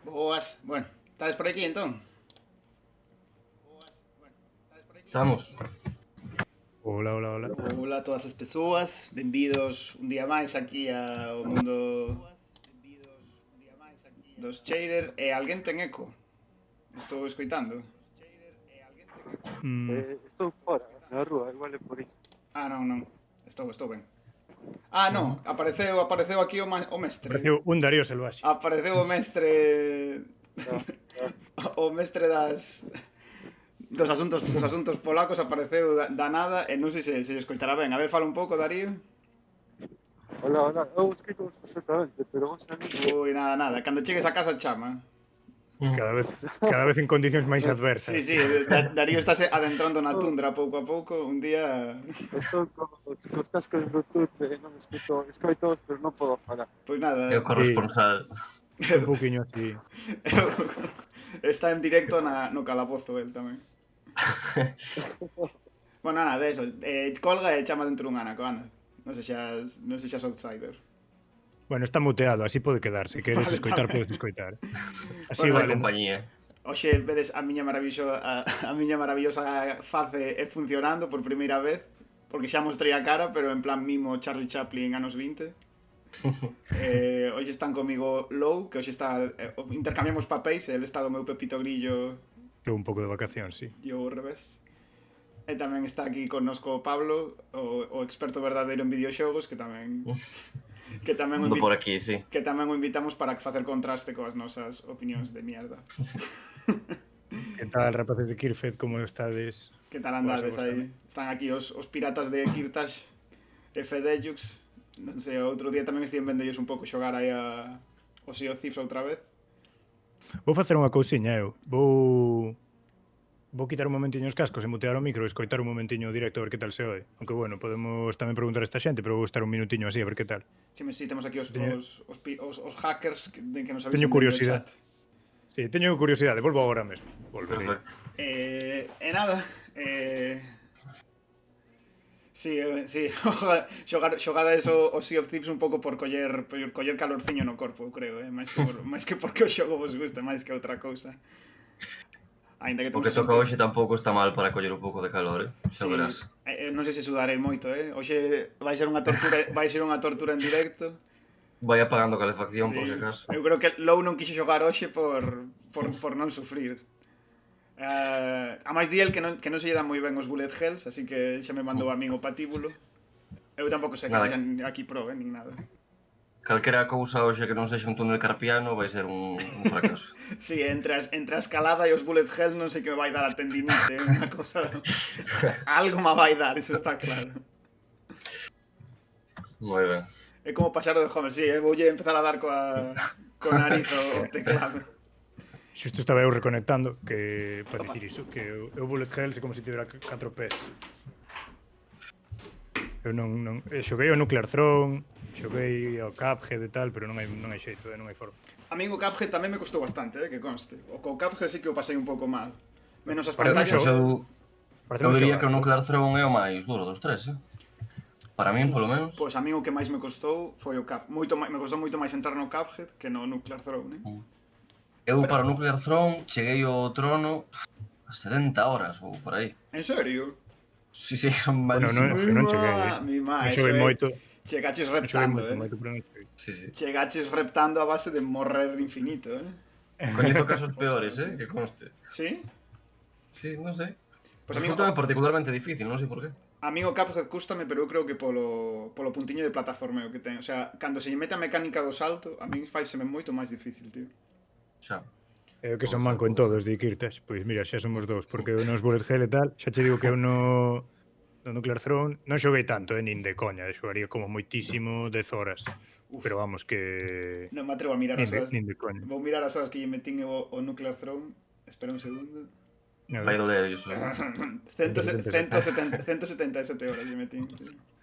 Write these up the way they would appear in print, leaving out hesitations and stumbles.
Boas. Bueno, estades por aquí entón? Estamos. Hola, hola, hola. Hola a todas as persoas, benvidos un día máis aquí ao mundo dos Shader. E alguén ten eco? Estou escoitando. Estou fora, na rúa, igual é por iso. Ah, non. Estou ben. Ah, non, apareceu aquí o mestre. Pareceu un Darío Selvaxe. Apareceu o mestre No, o mestre dos asuntos polacos apareceu da nada e non sei se escoitará ben. A ver, fala un pouco, Darío. Hola, eu escrito perfectamente, pero vos a mí... Ui, nada. Cando chegues a casa chama. Cada vez en condicións máis adversas. Sí, Darío estáse adentrando na tundra pouco a pouco. Un día... Estou cos cascos Bluetooth e non escoito, pero non podo falar. Pois nada, É o corresponsal. Un pouquiño así. está en directo no calabozo el tamén. Bueno, nada, de eso. Colga e chama dentro dun anaco, anda. Non sei xa outsider. Bueno, está muteado, así pode quedar. Se queres Vale, escoitar, tamén. podes escoitar. Bueno, Así Bueno, vale. compañía. Oxe, vedes a miña maravillosa face é funcionando por primeira vez, porque xa mostrei a cara, pero en plan mimo Charlie Chaplin anos 20. Hoxe están comigo Lou, que hoxe está... intercambiamos papéis, el está do meu Pepito Grillo Estou un pouco de vacación, sí. e eu ao revés. E tamén está aquí connosco Pablo, o experto verdadeiro en videoxogos, que tamén Ando por aquí, sí. que tamén o invitamos para facer contraste coas nosas opinións de mierda. Que tal, rapaces de Kirfed, como estades? Que tal andades aí? Están aquí os piratas de Kirtash e Fedellux. Non sei, outro día tamén estive vendo un pouco xogar aí o Sea of Thieves outra vez. Vou facer unha cousiña, eu. Vou quitar un momentiño os cascos e mutear o micro e escoitar un momentiño o directo a ver que tal se oi. Aunque, bueno, podemos tamén preguntar a esta xente, pero vou estar un minutiño así a ver que tal. Si, temos aquí os hackers que nos avisen Teño curiosidade. chat. Sí, teño curiosidade, volvo agora mesmo. Volverei. Perfecto. E nada, sí, xogada eso o Sea of Thieves un pouco por coller calorciño no corpo, eu creo, máis que porque o xogo vos gusta, máis que outra cousa. Ainda que O que toca hoxe tampouco está mal para coller un pouco de calor, xa Sí, verás. non sei se sudarei moito, Hoxe vai ser unha tortura en directo. Vai apagando a calefacción, Sí. por si acaso. Eu creo que Lou non quixo xogar hoxe por non sufrir. A máis di el que non se lle dan moi ben os bullet hells, así que xa me mandou a min o patíbulo. Eu tampouco sei que Nada. sexan aquí pro, nin nada. Calquera cousa hoxe que non sexa un túnel carpiano vai ser un fracaso. Sí, entre a escalada e os bullet hells non sei que me vai dar a tendinite, unha cousa... Algo me vai dar, eso está claro. Moi ben. É como pasar o de Homer, sí, voulle empezar a dar co nariz o teclado. Xusto estaba eu reconectando que para dicir iso, que o bullet hell é como se tivera 4 pés. Eu non xoguei o Nuclear Throne, xoguei o Cuphead e tal, pero non hai xeito, non hai forma. A min o Cuphead tamén me costou bastante, que conste. O Cuphead sí que o pasei un pouco mal. Menos as Pero pantallas... Eu diría que o Nuclear Throne é o máis duro dos tres, Para min, polo menos. Pois a min o que máis me costou foi o Cuphead. Me costou moito máis entrar no Cuphead que no Nuclear Throne, Eu para o Nuclear Throne cheguei ao trono a 70 horas ou por aí. En serio? Sí, son Bueno, malísimos. non cheguei. Mi má, Non eso xoguei moito. Chegaches Non xoguei reptando, moito, pero non xoguei. Sí. Chegaches reptando a base de morrer infinito, Coñezo casos peores, que conste. Sí? Sí, non sei. Pois a min Resulta particularmente difícil, non sei por qué. A min o Cuphead cústame, pero eu creo que polo puntiño de plataformeo que ten. O sea, cando se lle mete a mecánica do salto, a min faiseme moito máis difícil, tío. Xa. Eu que son manco en todos de Kirtas, pois mira, xa somos dous, porque eu nos bullet hell e tal, xa che digo que eu no Nuclear Throne non xoguei tanto, nin de coña, xogaría como moitísimo 10 horas. Pero vamos, que... Non me atrevo a mirar as horas. Nin de coña. Vou mirar as horas que lle metín o Nuclear Throne. Espera un segundo. Vai doler iso. 177 horas lle metín.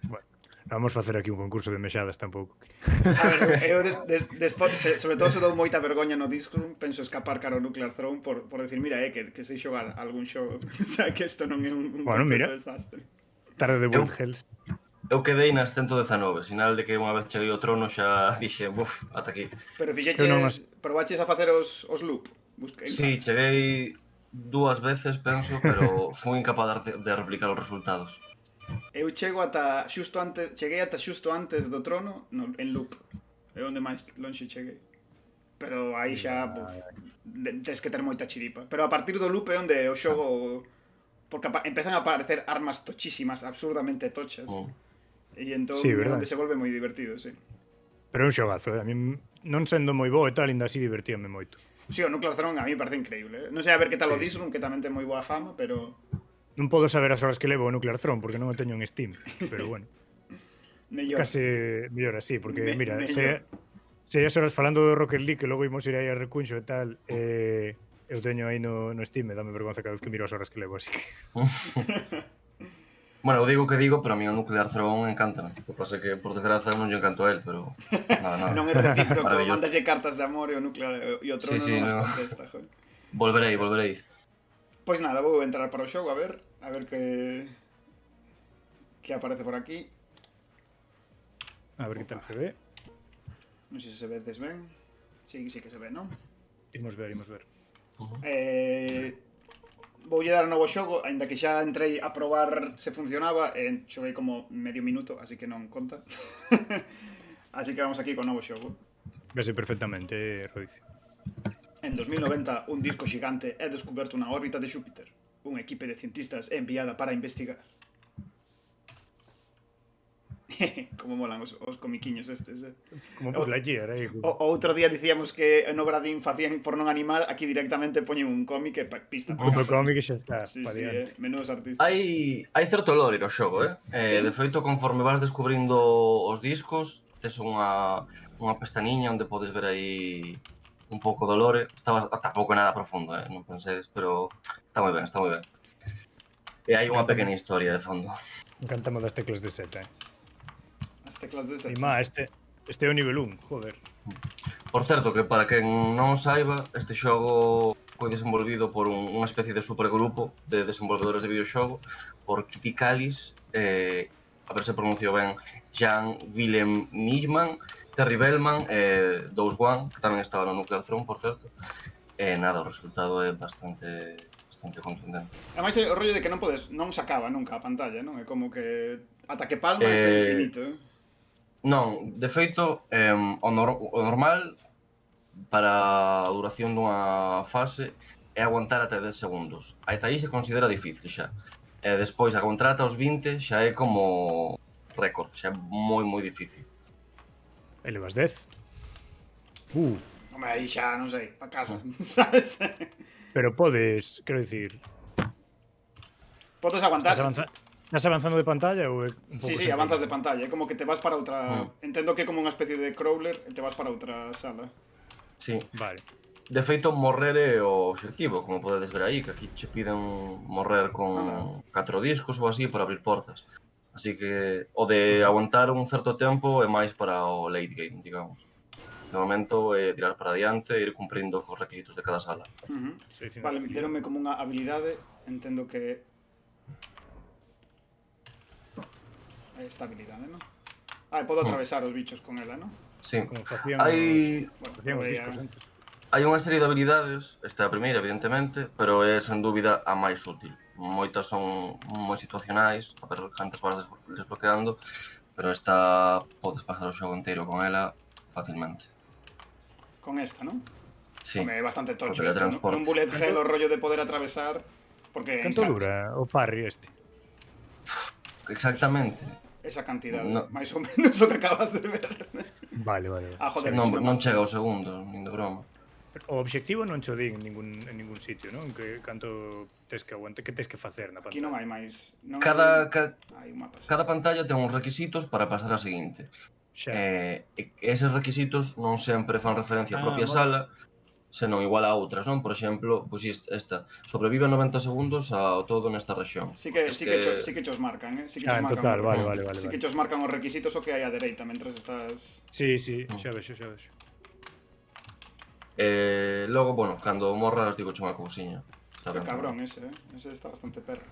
Bueno, vamos facer aquí un concurso de mexadas tampouco. A ver, eu despois, sobre todo se dou moita vergoña no Discord, penso escapar cara ao Nuclear Throne por decir, mira, que sei xogar algún xogo. O sea, que isto non é un Bueno, completo mira. desastre. Tarde de bullet hells. Eu quedei nas 119, sinal de que unha vez cheguei ao trono xa dixe, buf, ata aquí. Pero Que eu non as... probaches a facer os loop. Sí, cheguei 2 veces, penso, pero fui incapaz de replicar os resultados. Eu cheguei ata xusto antes do trono en loop. É onde máis lonxe cheguei. Pero aí xa tens que ter moita chiripa. Pero a partir do loop é onde o xogo... Porque empezan a aparecer armas tochísimas, absurdamente tochas. E entón Sí, é verdad. onde se volve moi divertido, sí. Pero é un xogazo, A mí non sendo moi bo e tal, ainda así divertíame moito. Sí, o Nuclear Throne a mí me parece increíble. Non sei a ver que tal o Sí, Disroom, que tamén ten moi boa fama, pero... Non podo saber as horas que levo o Nuclear Throne porque non o teño en Steam, pero bueno. Mellor. Case mellor así, porque mira, mellor. se as horas falando do Rocket League, que logo imos ir aí a recunxo e tal, eu teño aí no Steam e dame vergonza cada vez que miro as horas que levo, así que... Bueno, eu digo o que digo, pero a mí o Nuclear Throne encántame. O que pasa é que, por desgraza, non lle encanto a él, pero... Nada. Non é recíproco, Maravilloso. mándalle cartas de amor e o Nuclear e o Trono Sí, non as no. contesta, joder. Volverei. Pois nada, vou entrar para o xogo a ver que aparece por aquí. A ver que tal se ve. Non sei se vedes ben. Sí que se ve, non? Imos ver. Voulle dar a novo xogo, aínda que xa entrei a probar se funcionaba, e xoguei como medio minuto, así que non conta. Así que vamos aquí con novo xogo. Vese perfectamente, Rodicio. En 2090, un disco xigante é descoberto na órbita de Xúpiter. Unha equipe de cientistas é enviada para investigar. Como molan os comiquiños estes, Como por la guía, O outro día dicíamos que no Bradín facían por non animar, aquí directamente poñen un cómic e pista para Como casa. cómic xa está, Sí, pa sí, diante. menudos artistas. Hai certo lore no xogo, Sí? De feito, conforme vas descubrindo os discos, tes unha pestaniña onde podes ver aí un pouco do lore. Tampouco é nada profundo, non pensedes, pero está moi ben. E hai unha pequena historia de fondo. Encantamos das teclas de seta, As teclas de E set. má, este é o nivel 1, joder. Por certo, que para quen non o saiba, este xogo foi desenvolvido por unha especie de supergrupo de desenvolvedores de videoxogo por Kitty Callis, a ver se pronuncio ben, Jan Willem Nijman, Terry Bellman e Dose One, que tamén estaba no Nuclear Throne, por certo. E nada, o resultado é bastante contundente. Ademais, o rollo de que non se acaba nunca a pantalla, non? É como que ata que palmas é infinito, Non, de feito, o normal para a duración dunha fase é aguantar ata 10 segundos. Ata aí se considera difícil xa. E despois, aguantar ata os 20 xa é como récord, xa é moi difícil. E levas 10. Home, aí xa, non sei, pa casa, sabes? Pero podes, quero dicir, Podes aguantar. Estás avanzando de pantalla ou é un pouco... Sí, avanzas de pantalla, é como que te vas para outra... Entendo que é como unha especie de crawler e te vas para outra sala. Sí. Vale. De feito, morrer é o obxectivo, como podedes ver aí, que aquí che piden morrer con 4 discos ou así para abrir portas. Así que o de aguantar un certo tempo é máis para o late game, digamos. De momento é tirar para adiante e ir cumprindo cos requisitos de cada sala. Vale, deronme como unha habilidade, entendo que... Esta habilidade, non? Podo atravesar os bichos con ela, non? Sí. Como facían Bueno, os discos antes. Hai unha serie de habilidades, esta é a primeira, evidentemente, pero é, sen dúbida, a máis útil. Moitas son moi situacionais, a ver cantas vas desbloqueando, pero esta podes pasar o xogo inteiro con ela facilmente. Con esta, non? Sí. Home, é bastante tocho O isto, teletransporte. non bullet hell o rollo de poder atravesar, porque... Canto dura o parry este? Exactamente. Esa cantidade, No. máis ou menos o que acabas de ver. Vale. Joder, Non chega ao segundo, nin de broma. O obxectivo non cho di en ningún sitio, non? Que canto tes que aguante, que tes que facer na pantalla. Aquí non hai máis. Hai un mapa. Cada pantalla ten uns requisitos para pasar a seguinte. Eses requisitos non sempre fan referencia á propia sala, senón igual a outras, non? Por exemplo, pois esta, sobrevive 90 segundos ao todo nesta rexión. Sí que chos marcan, Sí que chos marcan. Total, vale. Sí que chos marcan os requisitos o que hai á dereita mentras estás... Sí, xa vexo. Logo, bueno, cando morras digo unha cousiña. Que cabrón ese está bastante perro.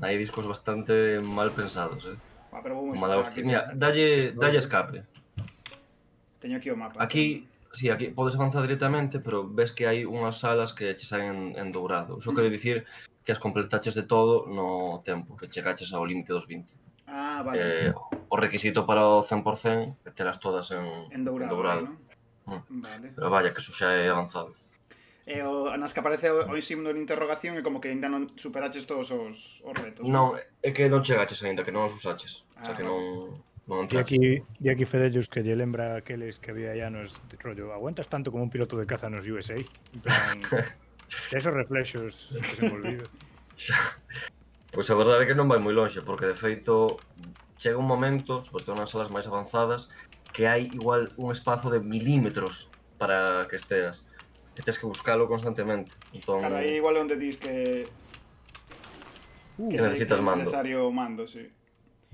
Hai discos bastante mal pensados, Pero vamos Mala a hostia. Mira, dalle escape. Teño aquí o mapa. Aquí, sí, aquí podes avanzar directamente, pero ves que hai unhas salas que che saen en dourado. Iso quere dicir que as completaches de todo no tempo, que chegaches ao límite dos 20. Vale. O requisito para o 100% é telas todas en En dourado aí, dourado. non? Vale. Pero vaya, que iso xa é avanzado. Nas que aparece o signo de interrogación é como que ainda non superaches todos os retos, Non, é que non chegaches aínda, que non os usaches. O sea, que vale. non E entraches. aquí Fedellos que lle lembra aqueles que había ya nos de rollo, aguantas tanto como un piloto de caza nos USA. En plan, esos reflexos desenvolvidos. Pois a verdade é que non vai moi longe, porque de feito chega un momento, sobre todo nas salas máis avanzadas, que hai igual un espazo de milímetros para que esteas. E tens que buscalo constantemente. Entón, Claro, aí igual é onde dis que que necesitas é mando. necesario mando, sí.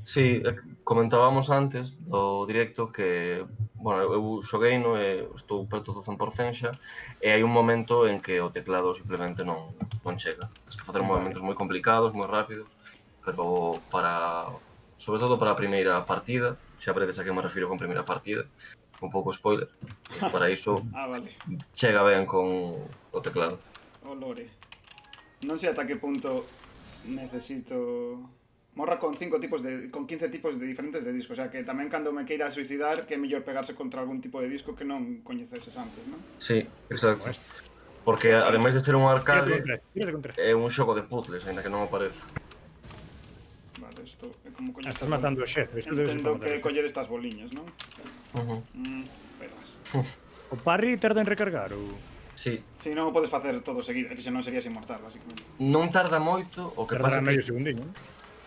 Sí, comentábamos antes do directo que, bueno, eu xoguei no e estou perto do 100% xa, e hai un momento en que o teclado simplemente non chega. Tens que facer movimentos moi complicados, moi rápidos, pero sobre todo para a primeira partida, xa veredes a que me refiro con primeira partida, un pouco spoiler, para iso Vale. chega ben con o teclado. O lore. Non sei ata que punto necesito... Morra con 15 tipos de diferentes de discos, o sea que tamén cando me queira suicidar que é mellor pegarse contra algún tipo de disco que non coñeceses antes, non? Sí, exacto. Porque ademais de ser un arcade, é un xogo de puzzles, ainda que non aparece. Vale, isto é como coller... Estás matando o xefe. Entendo que coller estas boliñas, non? Verás. O parry tarda en recargar ou... Sí. Si, non o podes facer todo seguido, que senón serías inmortal, basicamente. Non tarda moito, o que pasa medio que... segundinho, non?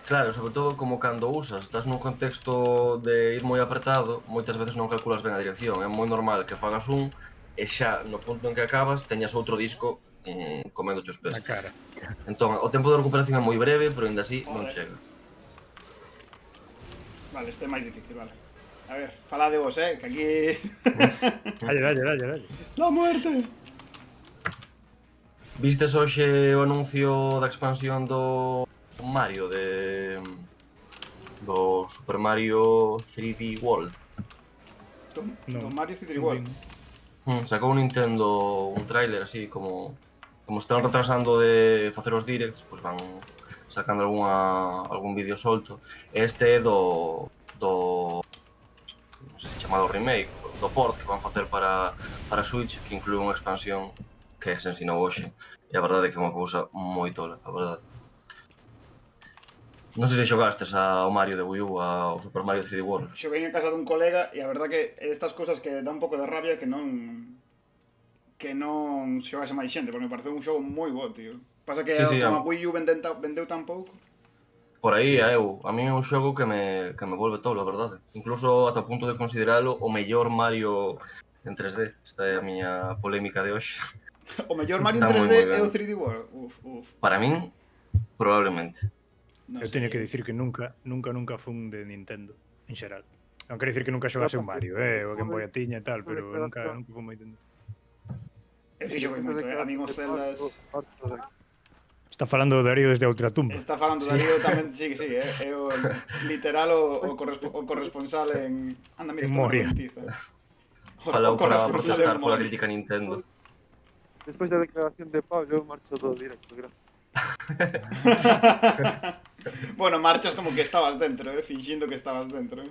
Claro, sobre todo como cando usas, estás nun contexto de ir moi apretado, moitas veces non calculas ben a dirección. É moi normal que fagas un e xa no punto en que acabas teñas outro disco comendo os pés. Na cara. Entón, o tempo de recuperación é moi breve, pero ainda así non chega. Vale, este é máis difícil, vale. A ver, falade vos, que aquí... Dalle. La muerte! Vistes hoxe o anuncio da expansión do Mario, do Super Mario 3D World? Do Mario 3D World? Sacou Nintendo un tráiler así como están retrasando de facer os directs, pois van sacando algún vídeo solto. Este é do non sei se chamado remake, do port que van facer para Switch, que inclúe unha expansión que se ensinou hoxe. E a verdade é que é unha cousa moi tola, a verdade. Non sei se xogastes ao Mario de Wii U, ao Super Mario 3D World. Xoguei en casa dun colega e a verdade que estas cousas que dá un pouco de rabia que non xogase máis xente, porque me pareceu un xogo moi bo, tío. Pasa que como a Wii U vendeu tan pouco. Por aí, a mí é un xogo que me volve tolo, a verdade. Incluso ata o punto de consideralo o mellor Mario en 3D. Esta é a miña polémica de hoxe. O mellor Mario en 3D é o 3D World? Para min, probablemente. Eu teño que dicir que nunca fun de Nintendo, en xeral. Non quero dicir que nunca xogase un Mario, o Game Boy a tiña e tal, pero nunca fun moi Nintendo. Eu si xoguei moito, a min os Zeldas... Está falando o Darío desde a ultratumba. Está falando Darío tamén, sí, é o literal o corresponsal en... Anda, mira, isto me ralentiza. Falou para protestar pola crítica Nintendo. Despois da declaración de Pablo, eu marcho do directo, gracias. Bueno, marchas como que estabas dentro, finxindo que estabas dentro.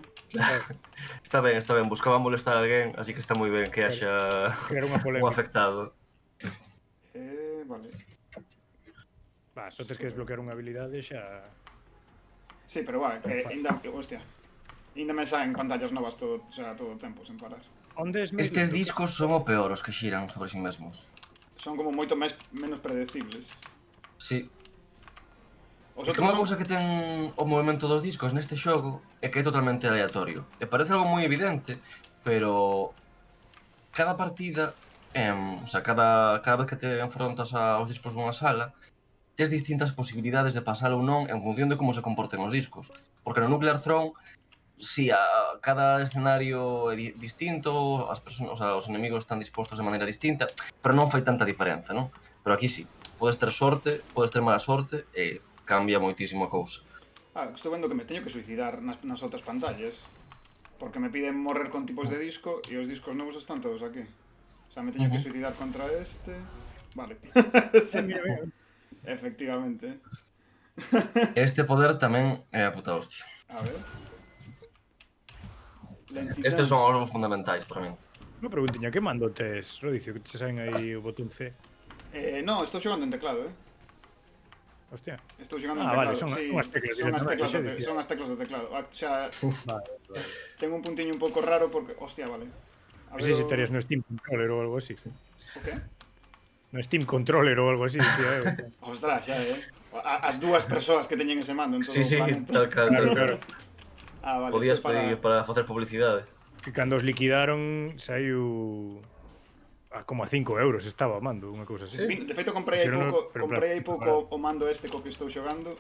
Está ben, buscaba molestar a alguén, así que está moi ben que haxa un afectado. Vale. Só tes que desbloquear unha habilidade xa... Sí, pero que ainda, hostia, ainda me saen pantallas novas todo o tempo, sen parar. Estes discos son o peor, os que xiran sobre si mesmos. Son como moito menos predecibles. Sí. Unha cousa que ten o movimento dos discos neste xogo é que é totalmente aleatorio. E parece algo moi evidente, pero cada partida, o sea, cada vez que te enfrontas aos discos dunha sala, tes distintas posibilidades de pasar ou non en función de como se comporten os discos. Porque no Nuclear Throne, si cada escenario é distinto, os enemigos están dispostos de maneira distinta, pero non fai tanta diferenza, non? Pero aquí sí, podes ter sorte, podes ter mala sorte, e cambia moitísimo a cousa. Estou vendo que me teño que suicidar nas outras pantallas. Porque me piden morrer con tipos de disco e os discos novos están todos aquí. O sea, me teño que suicidar contra este. Vale. Sí. Mira. Efectivamente. Este poder tamén é a puta hostia. A ver. Lentidão. Estes son os fundamentais para min. Unha preguntiña, que mando tes, Rodicio, que te saen aí o botón C? No, estou xogando en teclado, Hostia. Estou xogando en Vale, teclado, sí. son as teclas Son as teclas, directamente, son as teclas do teclado. O sea, Vale. tengo un puntiño un pouco raro porque... Hostia, vale. A Non sei se estarías no Steam Controller ou algo así. O qué? No Steam Controller ou algo así, tío. Ostras, xa, As dúas persoas que teñen ese mando en todo Sí, o sí, planeta. tal cal, tal cal. Vale, Podías isto é pedir para facer publicidade. Que cando os liquidaron saiu como a 5 euros estaba o mando, unha cousa así. Sí. De feito, comprei aí Pero pouco, pero comprei aí claro, pouco o mando este co que estou xogando.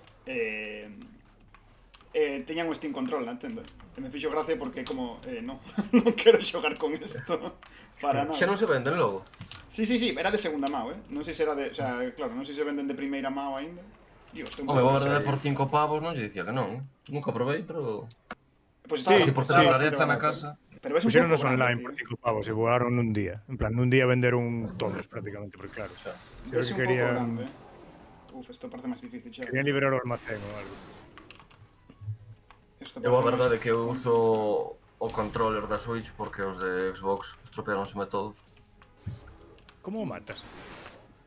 Teñan un Steam Control na tenda. E me fixo gracia porque como, non quero xogar con isto para nada. Xa non se venden logo. Sí, era de segunda mao, Non sei se era de, o sea, claro, non sei se venden de primeira mao aínda. Dios, estou un Home, pouco vou de vender por 5 pavos, non lle dicía que non. Nunca probei, pero... Pues Sí, Si por ter estaba a bastante rareza na barato. casa... Pero ves un Puxeron pouco nos grande, online tío. por 5 pavos e voaron nun día. En plan, nun día venderon todos prácticamente, porque claro, Xa. se Ves que un pouco querían, grande. Isto parece máis difícil xa. querían liberar o almacén ou algo. Isto Eu a parece verdade é máis- que eu uso o controller da Switch porque os de Xbox estropeáronseme todos. Como o matas?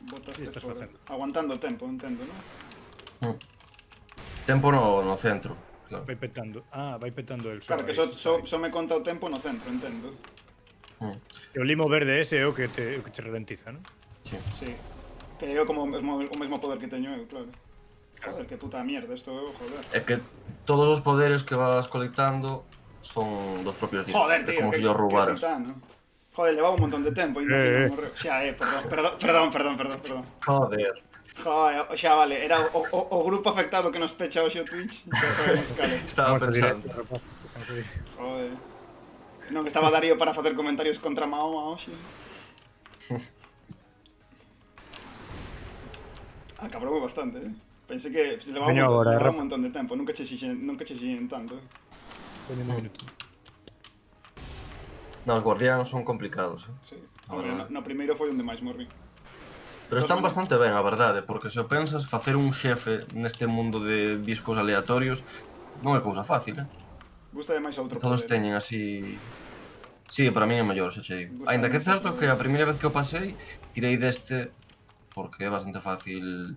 Botaste Que estás fora. facendo? Aguantando o tempo, entendo, non? Tempo no centro, claro. Vai petando. Vai petando el só. Claro, que aí, só me conta o tempo no centro, entendo. E o limo verde ese é o que te ralentiza, non? Sí. Sí. Que é como o mesmo poder que teño eu, claro. Joder, que puta mierda, isto, joder. É que todos os poderes que vas colectando son dos propios discos. Joder, É tío, como que se os roubaras. gitano. Joder, levaba un montón de tempo, ainda así non morreu. Xa, perdón. Joder. Joder, xa vale, era o grupo afectado que nos pecha hoxe o Twitch, xa sabemos cale. Estaba Vamos a pensando. directo, rapaz. Vamos a directo. Joder. Non estaba Darío para facer comentarios contra Mahoma hoxe. Cabroume bastante, Pensei que se levaba, Veño agora, levaba Rafa. un montón de tempo, nunca che xixen tanto. Teño un minuto. No, os guardiáns son complicados, Sí. A Hombre, verdade. no primeiro foi onde máis morri. Pero están Bueno. bastante ben, a verdade, porque se o pensas, facer un xefe neste mundo de discos aleatorios non é cousa fácil, Gusta máis outro Todos poder. teñen así... Sí, para min é mellor, xa che digo. Gusta Ainda que é máis certo outro- que a primeira vez que o pasei, tirei deste porque é bastante fácil,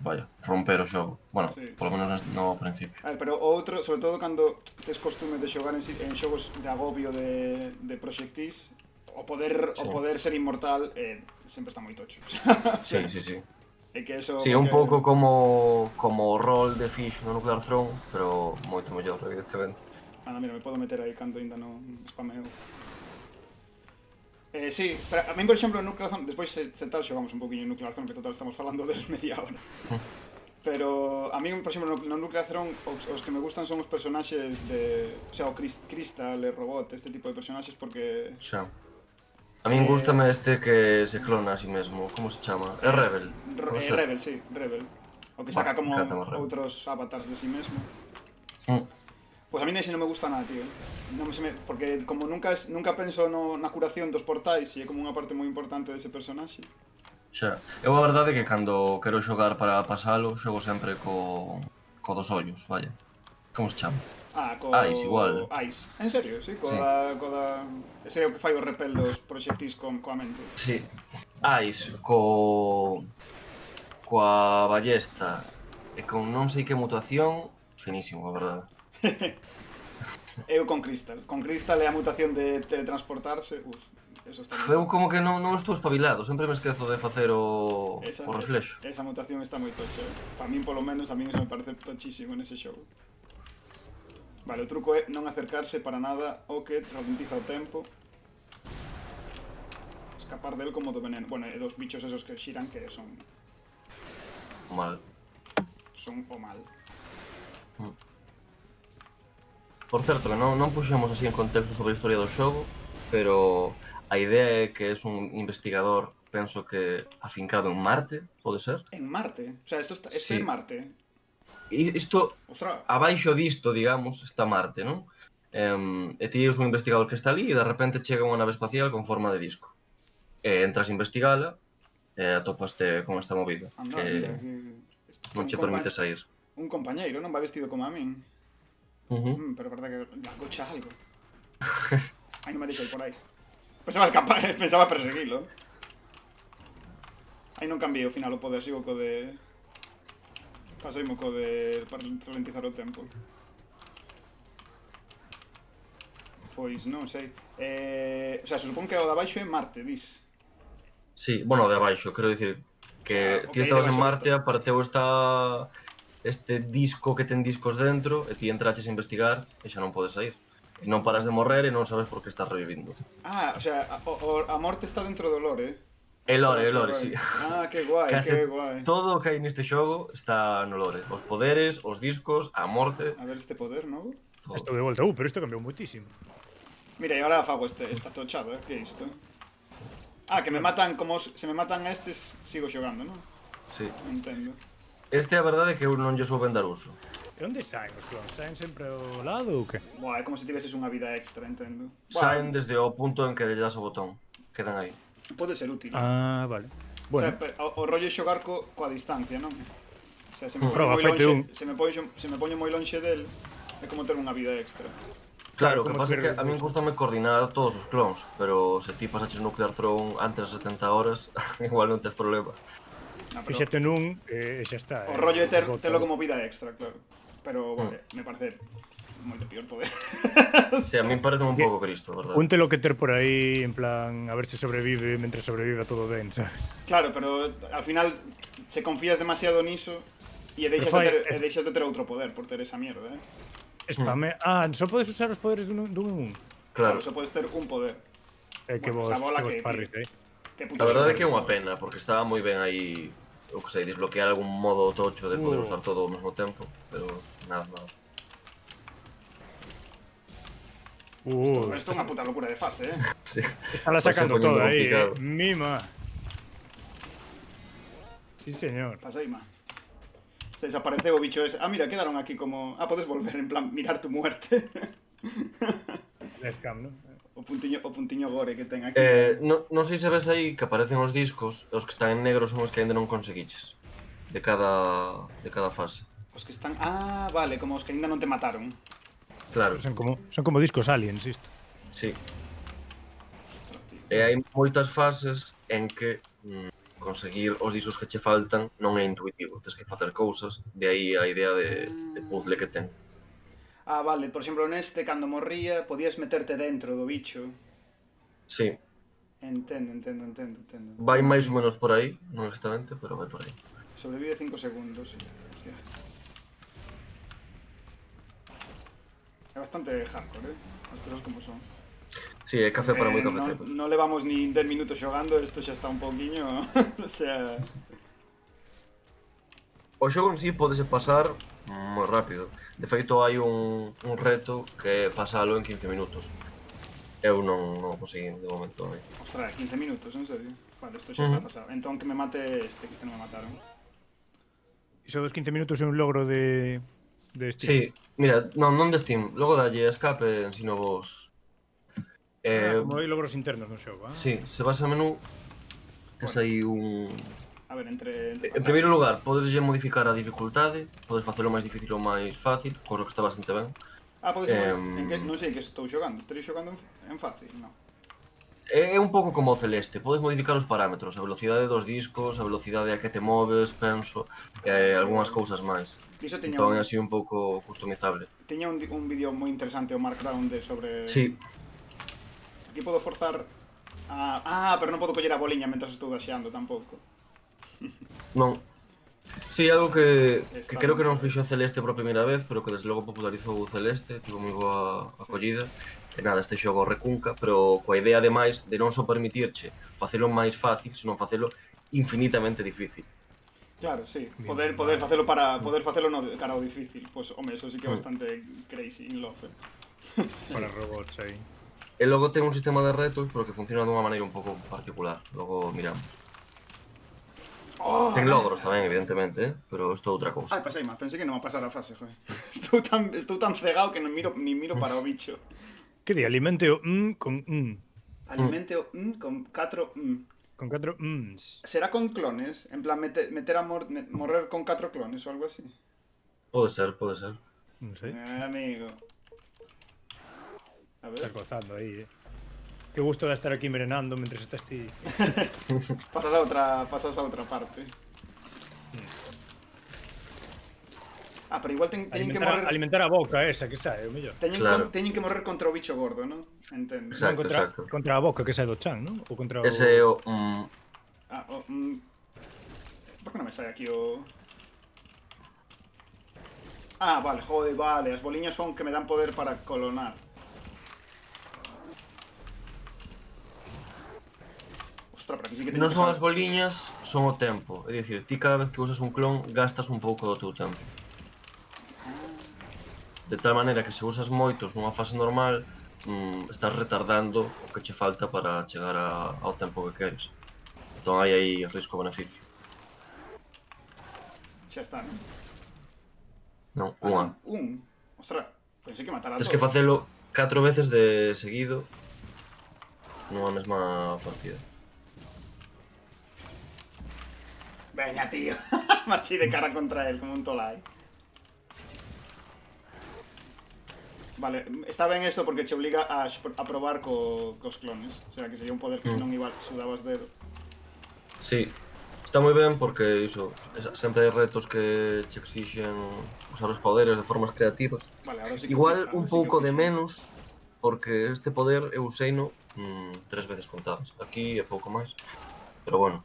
vaya, romper o xogo. Bueno, Sí. polo menos no ao principio. A ver, pero o outro, sobre todo cando tes costume de xogar en xogos de agobio de Project X, o poder ser inmortal sempre está moi tocho. Sí, sí, sí. É que eso... Sí, un porque- pouco como o rol de Fish no Nuclear Throne, pero moito mellor, evidentemente. Anda, mira, me podo meter aí cando ainda non spameo. Sí, pero a mí, por exemplo, en Nuclear Throne, despois se tal xogamos un poquinho en Nuclear Throne, que total estamos falando de media hora. Pero a mí, por exemplo, no Nuclear Throne, os que me gustan son os personaxes de... O sea, o Crystal, el robot, este tipo de personaxes, porque... Xa. A min gustame este que se clona a sí mesmo, como se chama? É Rebel. Pode ser? Rebel, sí, Rebel. O que saca Bah, como encántame Rebel. outros avatars de sí mesmo. Mm. Pues a mí ese non me gusta nada, tío. Non se me... Porque como nunca penso na curación dos portais e é como unha parte moi importante dese personaxe. Xa. Eu a verdade é que cando quero xogar para pasalo, xogo sempre co dos ollos, vaya. Como se chama? Ice, igual. Ice. En serio, sí, Sí. Ese é o que fai o repel dos Project X coa mente. Sí. Ice coa ballesta e con non sei que mutación, finísimo, a verdade. Eu con Crystal. Con Crystal é a mutación de teletransportarse. Eso está Eu como que non estou espabilado, sempre me esquezo de facer o reflexo. Esa mutación está moi tocha. Para min, polo menos, a min eso me parece tochísimo nese xogo. Vale, o truco é non acercarse para nada ao que ralentiza o tempo. Escapar del como do veneno. Bueno, e dos bichos esos que xiran que son Mal. o mal. Por certo, que non puxemos así en contexto sobre a historia do xogo, pero a idea é que é un investigador, penso que afincado en Marte, pode ser? En Marte. O sea, esto Sí. é Marte. isto, Ostras, abaixo disto, digamos, está Marte, non? E ti eres un investigador que está ali e de repente chega unha nave espacial con forma de disco. E entras a investigala e atopaste con esta movida, anda, anda. que non che permite sair. Un compañeiro, non va vestido como a min. Pero é verdad que gocha algo. Ai, non me deixa ir por aí. Pensaba escapar, pensaba perseguilo. Aí non cambiei ao final o poder, sigo co de... Paseimo co de... para ralentizar o tempo. Pois non sei. O sea, se supón que o de abaixo é Marte, dis. Sí, bueno, de abaixo, quero dicir que O sea, ti ok, estabas en debaixo Marte, apareceu este disco que ten discos dentro e ti entraches a investigar e xa non podes sair. E non paras de morrer e non sabes por que estás revivindo. Ah, o sea, a morte está dentro do lore, É Ostras, que lore, guai. sí. Ah, que guai, Case que guai. todo o que hai neste xogo está no lore. Os poderes, os discos, a morte, A ver este poder, novo. Esto todo. de volta, pero isto cambiou muitísimo. Mira, e agora fago esta tochada, que é isto? Ah, que me matan, como se me matan a estes, sigo xogando, non? Sí. Entendo. Este é a verdade que eu non lle souben dar uso. E onde saen os clones? Saen sempre ao lado ou que? Buah, é como se tiveses unha vida extra, entendo. Saen desde o punto en que lle das o botón. Quedan aí. Pode ser útil. Ah, vale. O sea, Bueno, o rollo é xogar coa distancia, non? O sea, se me poño Proba, moi fate lonxe, un. se me poño moi lonxe del, é como ter unha vida extra. Claro, o que como pasa é que ter- a min gustame coordinar todos os clones, pero se ti pasaches Nuclear Throne antes das 70 horas, igual non tes problema. No, pero fíxate nun e xa está. o rollo é Bota. telo como vida extra, claro. Pero, vale, me parece moito peor poder. Sí, a min parece un pouco Cristo, a verdade. Un telo que ter por aí en plan a ver se sobrevive mentre sobreviva todo ben, sabes? Claro, pero al final se confías demasiado niso e deixas, Pero e deixas de ter outro poder por ter esa mierda, Spame. Ah, só podes usar os poderes dun en un. Claro, só podes ter un poder. Que Bueno, vos, esa bola que vos que, parris, tío. Que a verdade é que é unha pena, porque estaba moi ben aí, o que sei, desbloquear algún modo tocho de poder usar todo ao mesmo tempo, pero nada, nada. Isto é unha puta locura de fase, Sí. Está la Vai sacando ser poñendo toda aí, complicado. Mima. Sí, señor. Paseima. Se desapareceu o bicho ese. Ah, mira, quedaron aquí como... Ah, podes volver, en plan, mirar tu muerte. Deathcam, ¿no? o puntiño gore que ten aquí. Non sei se ves aí que aparecen os discos, e os que están en negro son os que ainda non conseguiches. De cada fase. Os que están... Ah, vale, como os que ainda non te mataron. Claro, Son como discos aliens, isto. sí. Ostras, tío. E hai moitas fases en que conseguir os discos que che faltan non é intuitivo, tens que facer cousas, de aí a idea de puzzle que ten. Ah, vale, por exemplo, neste, cando morría, podías meterte dentro do bicho. Sí, Entendo. vai máis ou menos por aí, non exactamente, pero vai por aí. Sobrevive 5 segundos. Hostia. É bastante hardcore, as cosas como son. Sí, é café para moi non, cafeteros. non levamos ni 10 minutos xogando, isto xa está un pouquiño... o sea... O xogo en sí pódese pasar moi rápido. De feito, hai un reto que é pasalo en 15 minutos. Eu non o consegui de momento. Ostras, 15 minutos, en serio? Vale, isto xa está pasado. Entón que me mate este, que este non me mataron. Iso dos 15 minutos é un logro de Steam. Sí, mira, non de Steam. Logo dalle escape ensino vos. Como hai logros internos no xogo, Sí, se vas a menú, tes aí un... A ver, entre En primeiro lugar, podes modificar a dificultade, podes facelo máis difícil ou máis fácil, cousa que está bastante ben. Ah, podes en que non sei que estou xogando, estarei xogando en fácil, non. É un pouco como o Celeste, podes modificar os parámetros, a velocidade dos discos, a velocidade a que te moves, penso, e algunhas cousas máis. Iso tiña Entón é así un pouco customizable. Tiña un vídeo moi interesante o Mark Brown de sobre... Sí. Aquí podo forzar a... Ah, pero non podo coller a boliña mentras estou daxeando tampouco. Non. Sí, algo que Está creo que non ben, fixo o Celeste por primeira vez, pero que desde logo popularizou o Celeste, tivo moi boa acollida. E nada, este xogo recunca, pero coa idea ademais de non só permitirche facelo máis fácil, senón facelo infinitamente difícil. Claro, sí. Poder facelo no cara ao difícil. Pois, home, eso sí que é bastante crazy in love. Sí. Para robots aí. E logo ten un sistema de retos, pero que funciona dunha maneira un pouco particular. Logo miramos. Oh, Ten logros tamén, evidentemente, pero isto é outra cousa. Ai, pasei mal, pensei que non va a pasar a fase, joder. Estou tan cegado que non miro para o bicho. Que di, alimente o con Alimente o con 4 con 4 mms. Será con clones? En plan, meter a morrer con 4 clones ou algo así. Pode ser, pode ser. Non sei. Amigo. A ver. Estás gozando aí, Que gusto de estar aquí merenando mentre estás ti. Pasas a outra parte. Pero igual teñen que morrer. Alimentar a boca esa que sae, o mellor. Claro. Teñen que morrer contra o bicho gordo, non? Entendo. Exacto, exacto. Contra a boca que sae do chan, non? Ou contra o... Ese é o... Por que non me sai aquí o... Vale, joder, vale. As boliñas son que me dan poder para colonar. Ostras, pero aquí sí que teño Non que son saber. as boliñas, son o tempo. É dicir, ti cada vez que usas un clon gastas un pouco do teu tempo. De tal maneira que se usas moitos nunha fase normal, estás retardando o que che falta para chegar ao tempo que queres. Entón hai aí risco-beneficio. Xa está, non? Non, unha. Ostras, pensei que matara a Tens todos. que facelo 4 veces de seguido nunha mesma partida. Veña, tío. Marchei de cara contra él como un tolai. Vale, está ben esto porque che obliga a probar cos clones. O sea, que sería un poder que senón igual sudabas dedo. Sí, está moi ben porque iso, sempre hai retos que che exixen usar os poderes de formas creativas. Vale, ahora sí que Igual ahora un sí que pouco de fixo. menos porque este poder eu useino 3 veces contadas. Aquí é pouco máis, pero bueno.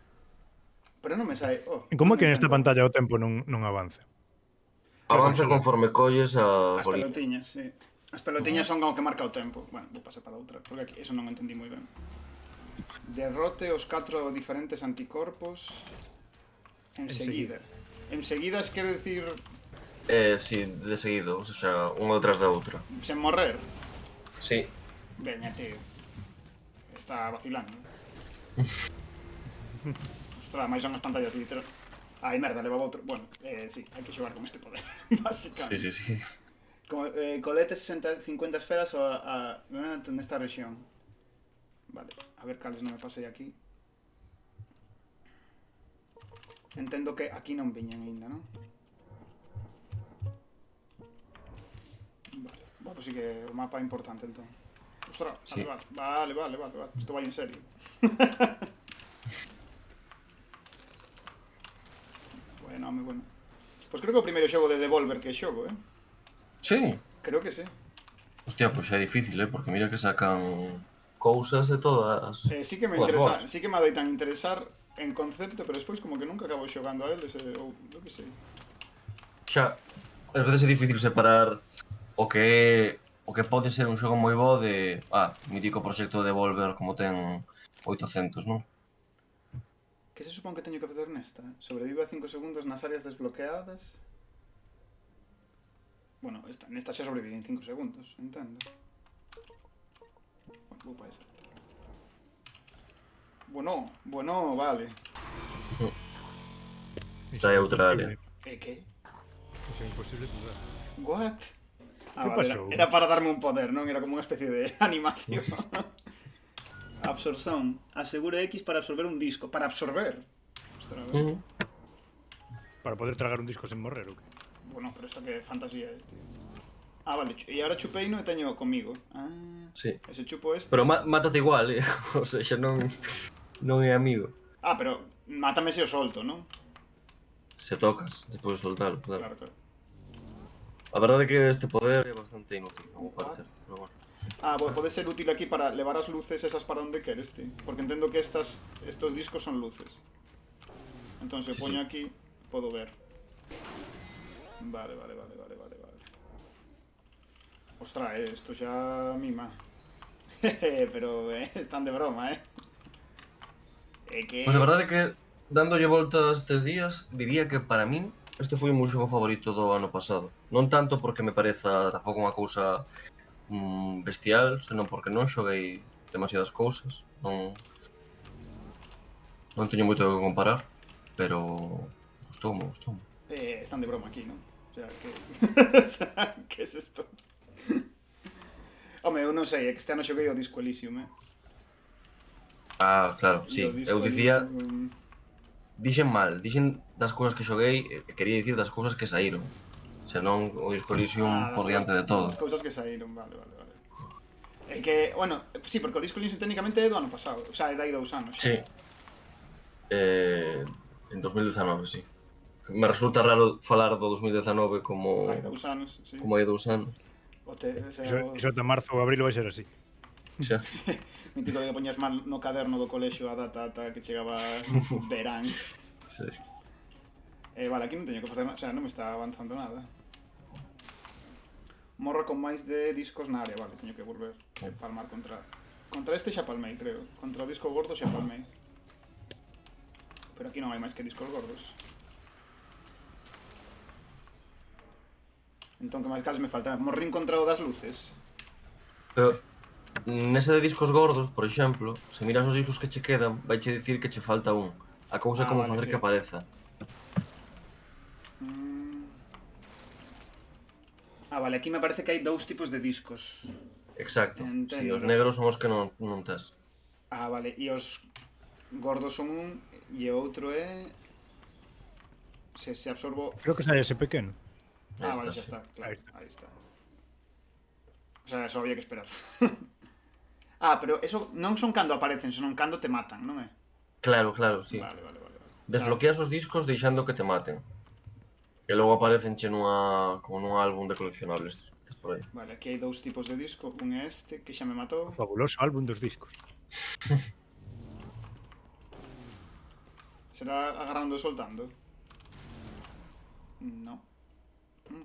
Pero non me sai. E como é que non nesta entendo. pantalla o tempo non avanza? Avanza conforme colles as As boliñas. pelotiñas, sí. As pelotiñas son como que marca o tempo. Bueno, vou pasar para outra, porque aquí eso non o entendí moi ben. Derrote os 4 diferentes anticorpos enseguida. Enseguida quero dicir Sí, de seguido, o sea, unha detrás da outra. sen morrer. Sí. Veña, tío. Está vacilando. Ostras, máis son as pantallas literal. Ai, merda, levaba outro. Bueno, sí, hai que xogar con este poder, básicamente. Sí. Colete 50 esferas nesta rexión. Vale, a ver cales non me pasei aquí. Entendo que aquí non viñan aínda, non? Vale, pues sí que o mapa é importante entón. Ostras, Sí. vale. Isto vai en serio. Bueno. Pois creo que é o primeiro xogo de Devolver que xogo, Sí. Creo que sí. Hostia, pois é difícil, porque mira que sacan cousas de todas. Sí que me todas interesa, boas. sí que me adoitan interesar en concepto, pero despois como que nunca acabo xogando a eles, ou eu que sei. Xa, ás veces é difícil separar o que pode ser un xogo moi bo de, mítico proxecto de Devolver como ten 800, non? Que se supón que teño que facer nesta? Sobrevive a 5 segundos nas áreas desbloqueadas. Bueno, nesta xa sobrevive en 5 segundos, entendo. Bueno, vou para esa. Bueno, vale. Esta é outra área. Que? Iso é imposible dudar. What? Que Vale, pasou? era para darme un poder, non? Era como unha especie de animación. Absorción. Asegure X para absorber un disco. Para absorber. Ostras, Para poder tragar un disco sen morrer, o que? Bueno, pero esta que fantasía tío. Vale. E agora chupeino e teño comigo. Sí. E se chupo este... Pero mátate igual, O sea, xa non é amigo. pero mátame se o solto, non? Se tocas, despois de soltalo, claro. Claro. A verdade é que este poder é bastante inútil, como parecer, pero bueno. Pode ser útil aquí para levar as luces esas para onde queres, ti. Porque entendo que estos discos son luces. Entón, se o poño aquí, podo ver. Vale. Ostras, isto xa mima. Pero están de broma, que... Pois a verdade é que, dándolle voltas estes días, diría que para min este foi o meu xogo favorito do ano pasado. Non tanto porque me pareza tampouco unha cousa bestial, senón porque non xoguei demasiadas cousas, non teño moito que comparar, pero gustoume. Están de broma aquí, non? O sea, que... o sea, que es esto? Home, eu non sei, é que este ano xoguei o Disco Elysium, Ah, claro, E sí. o Disco Eu dicía, Elysium... dixen das cousas que xoguei e quería dicir das cousas que saíron. Senón o Disco Elysium por diante de todo. das cousas que saíron, vale. É que, bueno, sí, porque o Disco Elysium técnicamente é do ano pasado, o sea, é dai 2 anos. Sí. En 2019, sí. Me resulta raro falar do 2019 como Hai 2 anos, sí. como hai 2 anos. O te, o sea, Iso ata marzo ou abril vai ser así. Xa. mítico de que poñas mal no caderno do colexio a data ata que chegaba verán. Sí. Vale, aquí non teño que facer nada, o sea, non me está avanzando nada. Morro con máis de discos na área, vale, teño que volver palmar contra este xa palmei, creo. Contra o disco gordo xa palmei. Pero aquí non hai máis que discos gordos. Entón, que máis cales me falta? Morrín contra o das luces. Pero nese de discos gordos, por exemplo, se miras os discos que che quedan, vai che dicir que che falta un. A cousa é como vale, facer sí. que apareza. Vale, aquí me parece que hai 2 tipos de discos. Exacto. Entendo. Si, os negros son os que non tes. Vale, e os gordos son un e o outro é... Se absorbo... Creo que sai ese pequeno. Vale, sí. xa está, claro, aí está. O sea, eso había que esperar. Pero eso non son cando aparecen, senón cando te matan, non é? Claro, sí. Vale. Desbloqueas os discos deixando que te maten. E logo aparecenche como nun álbum de coleccionables. Por aí. Vale, aquí hai 2 tipos de disco. Un é este, que xa me matou. O fabuloso álbum dos discos. Será agarrando e soltando? No.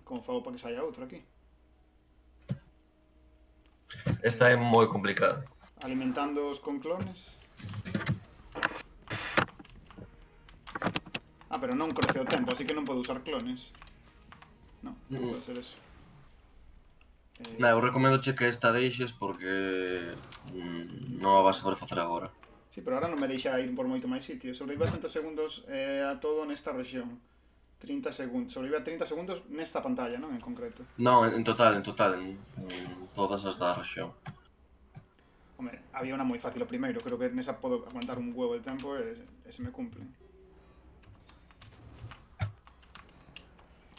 Como fago para que saia outro aquí? Esta é moi complicada. Alimentándoos con clones. Pero non crece o tempo, así que non podo usar clones. Non pode ser eso. Eu recomendo che que esta deixes porque non a vas saber facer agora. Sí, pero ahora non me deixa ir por moito máis sitio. Sobrevive a 100 segundos a todo nesta rexión. 30 segundos. Sobrevive a 30 segundos nesta pantalla, non? En concreto. Non, en total, en todas as da rexión. Hombre, había unha moi fácil o primeiro. Creo que nesa podo aguantar un huevo de tempo e se me cumplen.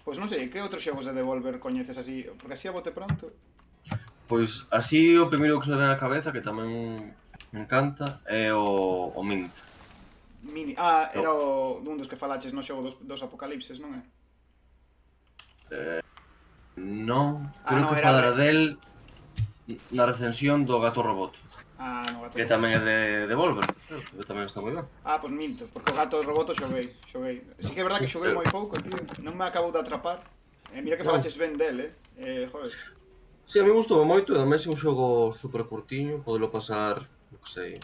Pois non sei, que outros xogos de Devolver coñeces así? Porque así a bote pronto. Pois así o primeiro que se me ven á cabeza, que tamén me encanta, é o Mint. Era un dos que falaches no xogo dos Apocalipses, non é? Non, creo non, que era falara del na recensión do Gato Robot. No Gato Que Robot. tamén é de Devolver, que tamén está moi ben. Pois minto, porque o Gato Robot xoguei. Sí que é verdad que xoguei moi pouco, tío. Non me acabou de atrapar. Mira que falaches ben del, joder. Si, a mí gustou moito, e tamén é un xogo super curtiño, podelo pasar, non sei,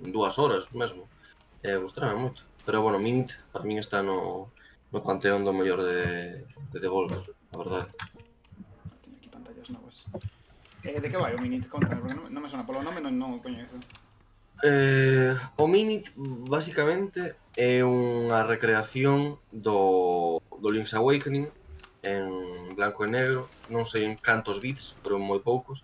en 2 horas mesmo. Gustarame moito. Pero, bueno, Mint, para min está no panteón do mellor de Devolver, a verdade. Teño aquí pantallas novas. De que vai o Minit? Contame, porque non me sona polo nome, non o coñezo. O Minit, basicamente, é unha recreación do Link's Awakening en blanco e negro, non sei en cantos bits, pero moi poucos.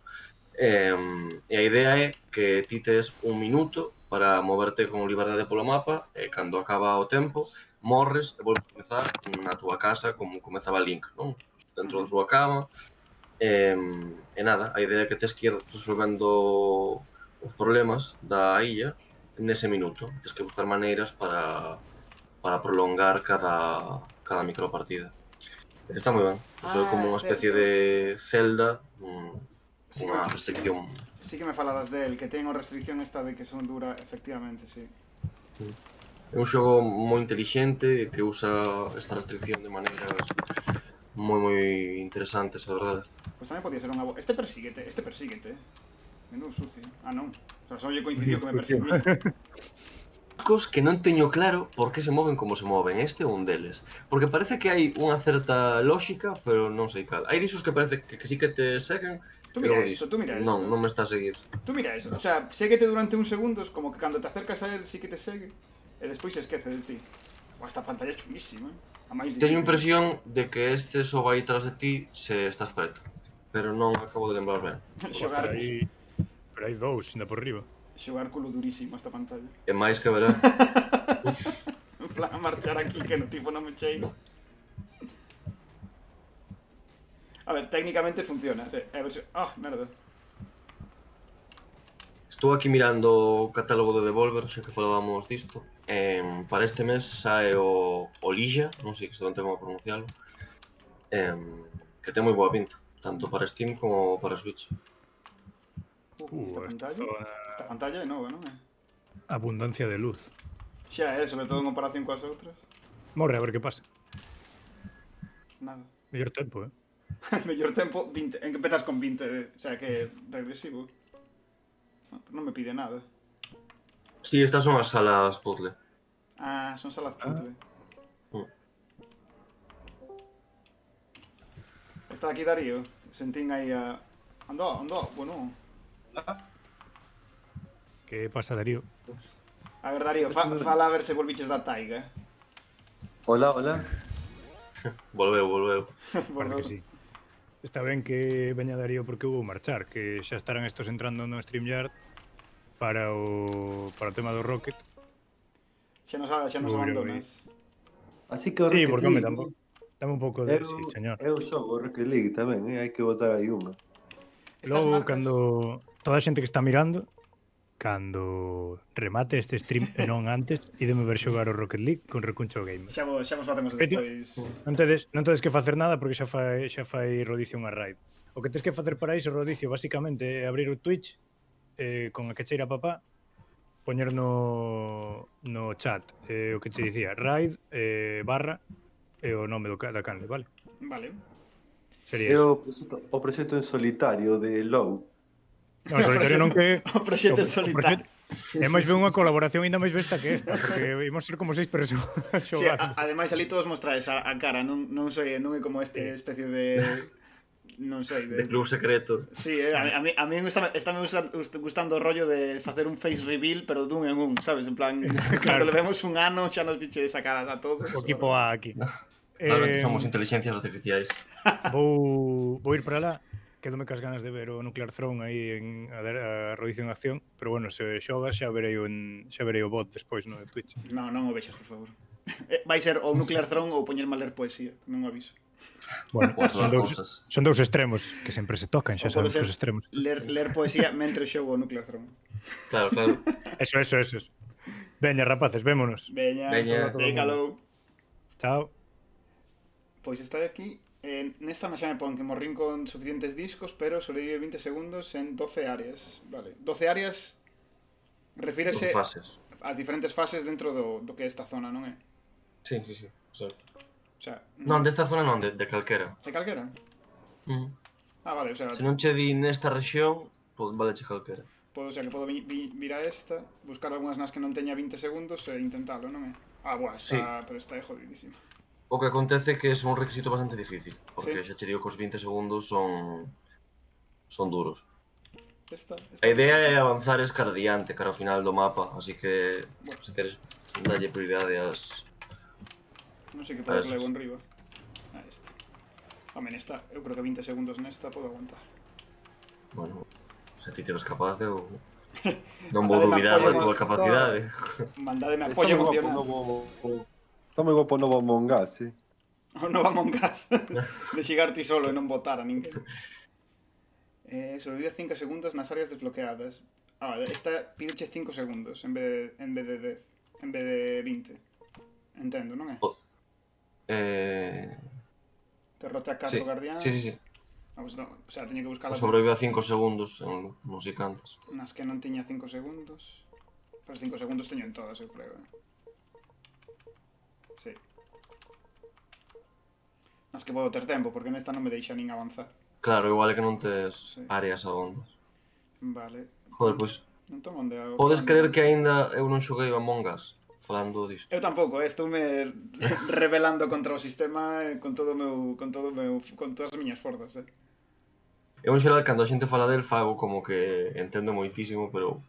E a idea é que ti tes un minuto para moverte con liberdade polo mapa e cando acaba o tempo morres e volves a comezar na túa casa como comezaba Link, non? Dentro da súa cama. E nada, a idea é que tes que ir resolvendo os problemas da illa nese minuto. Tes que buscar maneiras para prolongar cada micropartida. Está moi ben. É como unha especie de Zelda, unha restricción. Sí que me falaras del, que ten a restricción esta de que son dura, efectivamente, sí. É un xogo moi intelixente que usa esta restricción de maneiras moi interesantes, a verdade. Pois tamén podía ser unha boa... Este persíguete. Menú sucio. Non. O sea, só lle coincidiu que me perseguía. Discos que non teño claro por que se moven como se moven, este é un deles. Porque parece que hai unha certa lógica, pero non sei cal. Hai discos que parece que sí que te seguen. Tú mira isto. Non me está a seguir. Tú mira eso. O sea, séguete durante uns segundos, como que cando te acercas a él sí que te segue. E despois se esquece de ti. Ua, esta pantalla é chulísima. A máis Teño difícil. impresión de que este só vai tras de ti se estás preto. Pero non acabo de lembrar ben. Xogar, Pero hai dous, ainda por riba. xogar culo durísimo esta pantalla. E máis que verá. En plan, a marchar aquí que no tipo non me cheiro. A ver, técnicamente funciona. Sí. A ver se... Ah, merda. Estou aquí mirando o catálogo de Devolver, xa que falábamos disto. Para este mes sae o Lija, non sei que se ben como pronuncialo, que ten moi boa pinta, tanto para Steam como para Switch. Esta Esta pantalla? zona... Esta pantalla é nova, non é? Abundancia de luz. Xa é, sobre todo en comparación coas outras. Morre, a ver que pasa. Nada. Mellor tempo, Mellor tempo, 20. En que empezas con 20, o sea que é regresivo. Non me pide nada. Si, estas son as salas puzzle. Ah, son salas puzzle. Está aquí Darío. Sentín aí a... Andó, bueno. Que pasa, Darío? A ver, Darío, fala a ver se volviches da taiga. Hola, hola. Volveu. Parece que sí. Está ben que veña Darío porque hubo marchar, que xa estarán estos entrando no StreamYard para o tema do Rocket. Xa nos abandonas. Así que o Sí, Rocket porque home, League, dame un pouco de... Sí, señor. eu xogo o Rocket League tamén, hai que botar aí unha. Estas Logo, marcas... cando toda a xente que está mirando, cando remate este stream e non antes, ideme ver xogar o Rocket League con Recuncho Gamer. Xa vos facemos Peño. despois. Non tedes que facer nada porque xa fai Rodicio unha raid. O que tens que facer para iso, Rodicio, basicamente é abrir o Twitch con a que cheira papá, poñer no chat o que te dicía, raid, barra e o nome da canle, vale? Vale. Sería É eso. o proxecto en solitario de LoW. Non, solitario non que... O proxecto en solitario. É máis ben unha colaboración ainda máis besta que esta, porque imos ser como 6 persoas Sí, xogando. ademais ali todos mostrais a cara, non é como este especie de... Non sei, De club secreto. Sí, a mí está gustando o rollo de facer un face reveal, pero dun en un, sabes? En plan, cando Claro. le vemos un ano xa nos biche esa cara a todos. O equipo A aquí. Realmente somos inteligencias artificiais. Vou ir para lá. Quedome cas ganas de ver o Nuclear Throne aí a Rodicio en acción, pero bueno, se xogas xa verei o bot despois no Twitch. Non o vexas, por favor. Vai ser ou Nuclear Throne ou poñerme a ler poesía, non o aviso. Bueno, Coas dúas cousas. son dous extremos que sempre se tocan, xa Ou pode sabemos ser os extremos. ler poesía mentre xogo o Nuclear Throne. Claro. Eso. Veña, rapaces, vémonos. Veña, décalo. Chao. Pois está aquí. Nesta xa me pon que morrín con suficientes discos, pero sobrevive 20 segundos en 12 áreas. Vale. 12 áreas refírese Fases. ás diferentes fases dentro do que é esta zona, non é? Sí, exacto. O sea, Non, desta zona non, de calquera. de calquera? Ah, vale, o sea, Se non che di nesta rexión, vale che calquera. que podo vir a esta, buscar algunhas nas que non teña 20 segundos e intentalo, non é? Ah, buah, pero está jodidísima. O que acontece é que é un requisito bastante difícil, porque Sí. xa che digo que os 20 segundos son duros. Esta A idea é avanzar escardiante cara ao final do mapa, así que se queres darlle prioridade ás... Non sei que podo que levo en riba. Ah, esta. Home, nesta, eu creo que 20 segundos nesta podo aguantar. Bueno, se ti te ves capaz, eu non vou dubidar da tua capacidade. Mandádeme apoio emocional. Está moi guapo o novo Among Us, sí. O non vamos gas de chegar ti solo e non botar a ninguén. Sobrevive 5 segundos nas áreas desbloqueadas. Ah, esta pídeche 5 segundos en vez de 10, en vez de 20. Entendo, non é? Derrote a 4 guardiáns. Sí. Ah, pues no, o sea, teño que buscar Sobrevive a 5 segundos en musicantes. nas que non tiña 5 segundos. Pero 5 segundos teño en todas, eu creo. Sí. Nas que podo ter tempo, porque nesta non me deixa nin avanzar. Claro, igual é que non tes Sí. áreas abondas. Vale. Joder, pois, Non tomo onde hago. podes creer que aínda eu non xoguei a Among Us falando disto. Eu tampouco, estoume rebelando contra o sistema con todas as miñas forzas, Eu en xeral, cando a xente fala del, fago como que entendo moitísimo, pero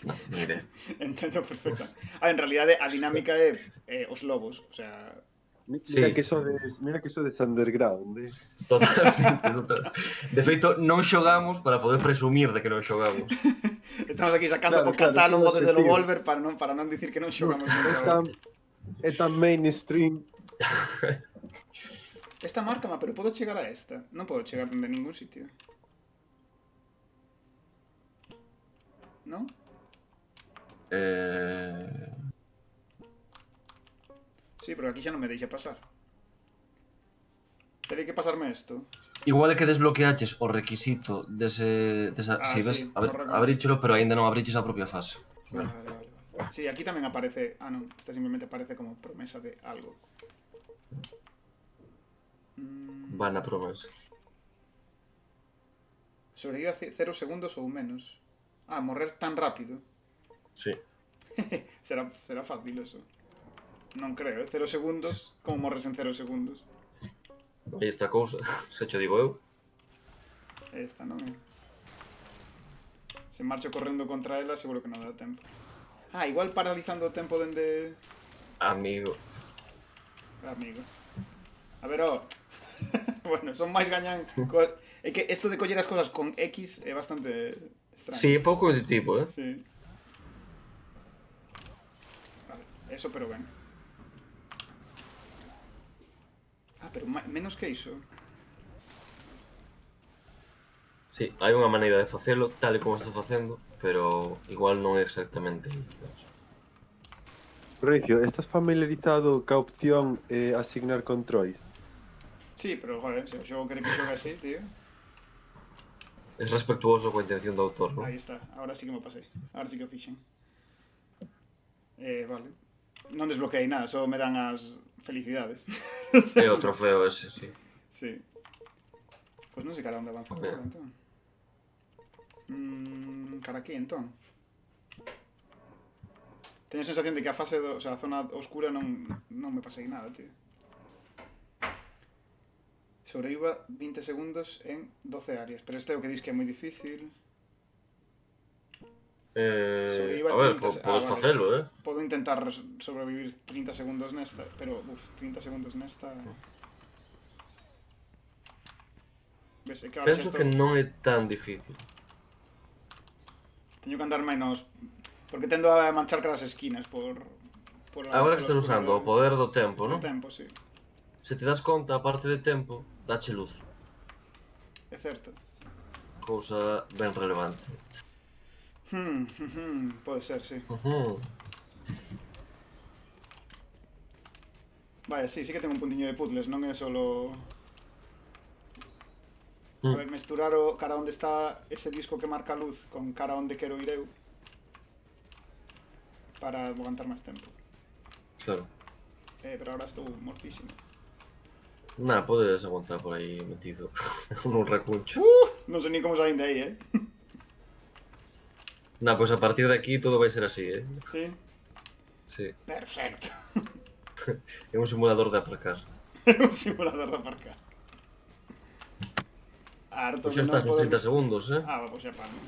Non, non idea. Entendo perfecta. En realidade, a dinámica é os lobos. O sea, Mira Sí. que sodes underground, eh. Totalmente, total. De feito, non xogamos para poder presumir de que non xogamos. estamos aquí sacando Claro, o claro, catálogo ese é o de objetivo. Devolver para non dicir que non xogamos É nunca. tan, é tan mainstream. Esta marca, pero podo chegar a esta? Non podo chegar dende ningún sitio. Non? Sí, pero aquí xa non me deixa pasar. Terei que pasarme isto. Igual é que desbloqueaches o requisito desa... Ah, si ves, sí, correcto. abríchelo, pero aínda non abriches a propia fase. Vale, vale. Sí, aquí tamén aparece... Ah, non. Esta simplemente aparece como promesa de algo. Vana promesa. Sobrevive a 0 segundos ou menos. Ah, morrer tan rápido. Sí. será fácil eso. Non creo, 0 segundos. Como morres en 0 segundos? Aí está a cousa, se cho digo eu. Esta, non é? Se marcho correndo contra ela, seguro que non dá tempo. Ah, igual paralizando o tempo dende... Amigo. Amigo. A ver, oh. Bueno, son máis gañan... É que isto de coller as cosas con X é bastante extraño. Sí, pouco intuitivo, eh? Sí. Vale, eso pero ben. Ah, pero menos que iso. Sí, hai unha maneira de facelo tal e como está facendo, pero igual non é exactamente isso. Recio, estás familiarizado ca opción asignar controis? Sí, pero joder, se o xogo quere que xogue así, tío. Es respectuoso coa intención do autor, non? Aí está, ahora sí que me pasei. Ahora sí que o fixen. Vale. Non desbloqueei nada, só me dan as felicidades. É o trofeo ese, sí. Sí. Pois non sei cara onde avanza agora, entón. Cara aquí, entón. Teño a sensación de que a fase o sea, a zona oscura non me pasei nada, tío. Sobreviva 20 segundos en 12 áreas. Pero este é o que dis que é moi difícil. A ver, podes vale. facelo, eh? Podo intentar sobrevivir 30 segundos nesta, pero 30 segundos nesta... Ves, é que ahora Penso xa que estou... non é tan difícil. Teño que andar menos... Porque tendo a manchar cada esquinas por Agora que estás usando o poder do tempo, no non? tempo, sí. Se te das conta, a parte de tempo, dache luz. É certo. Cousa ben relevante. Pode ser, sí. Vaya, sí que ten un puntiño de puzzles, non é solo... A ver, mesturar o cara onde está ese disco que marca a luz con cara onde quero ir eu para aguantar máis tempo. Claro. Pero ahora estou mortísimo. Nada, podes aguantar por aí metido nun recuncho. Non sei ni como saín de aí, Nada, pois a partir de aquí todo vai ser así, eh? Sí? Sí. Perfecto. É un simulador de aparcar. É un simulador de aparcar. Harto Pois de xa non estás nos poder... 30 segundos, eh? Ah, pois xa palmo.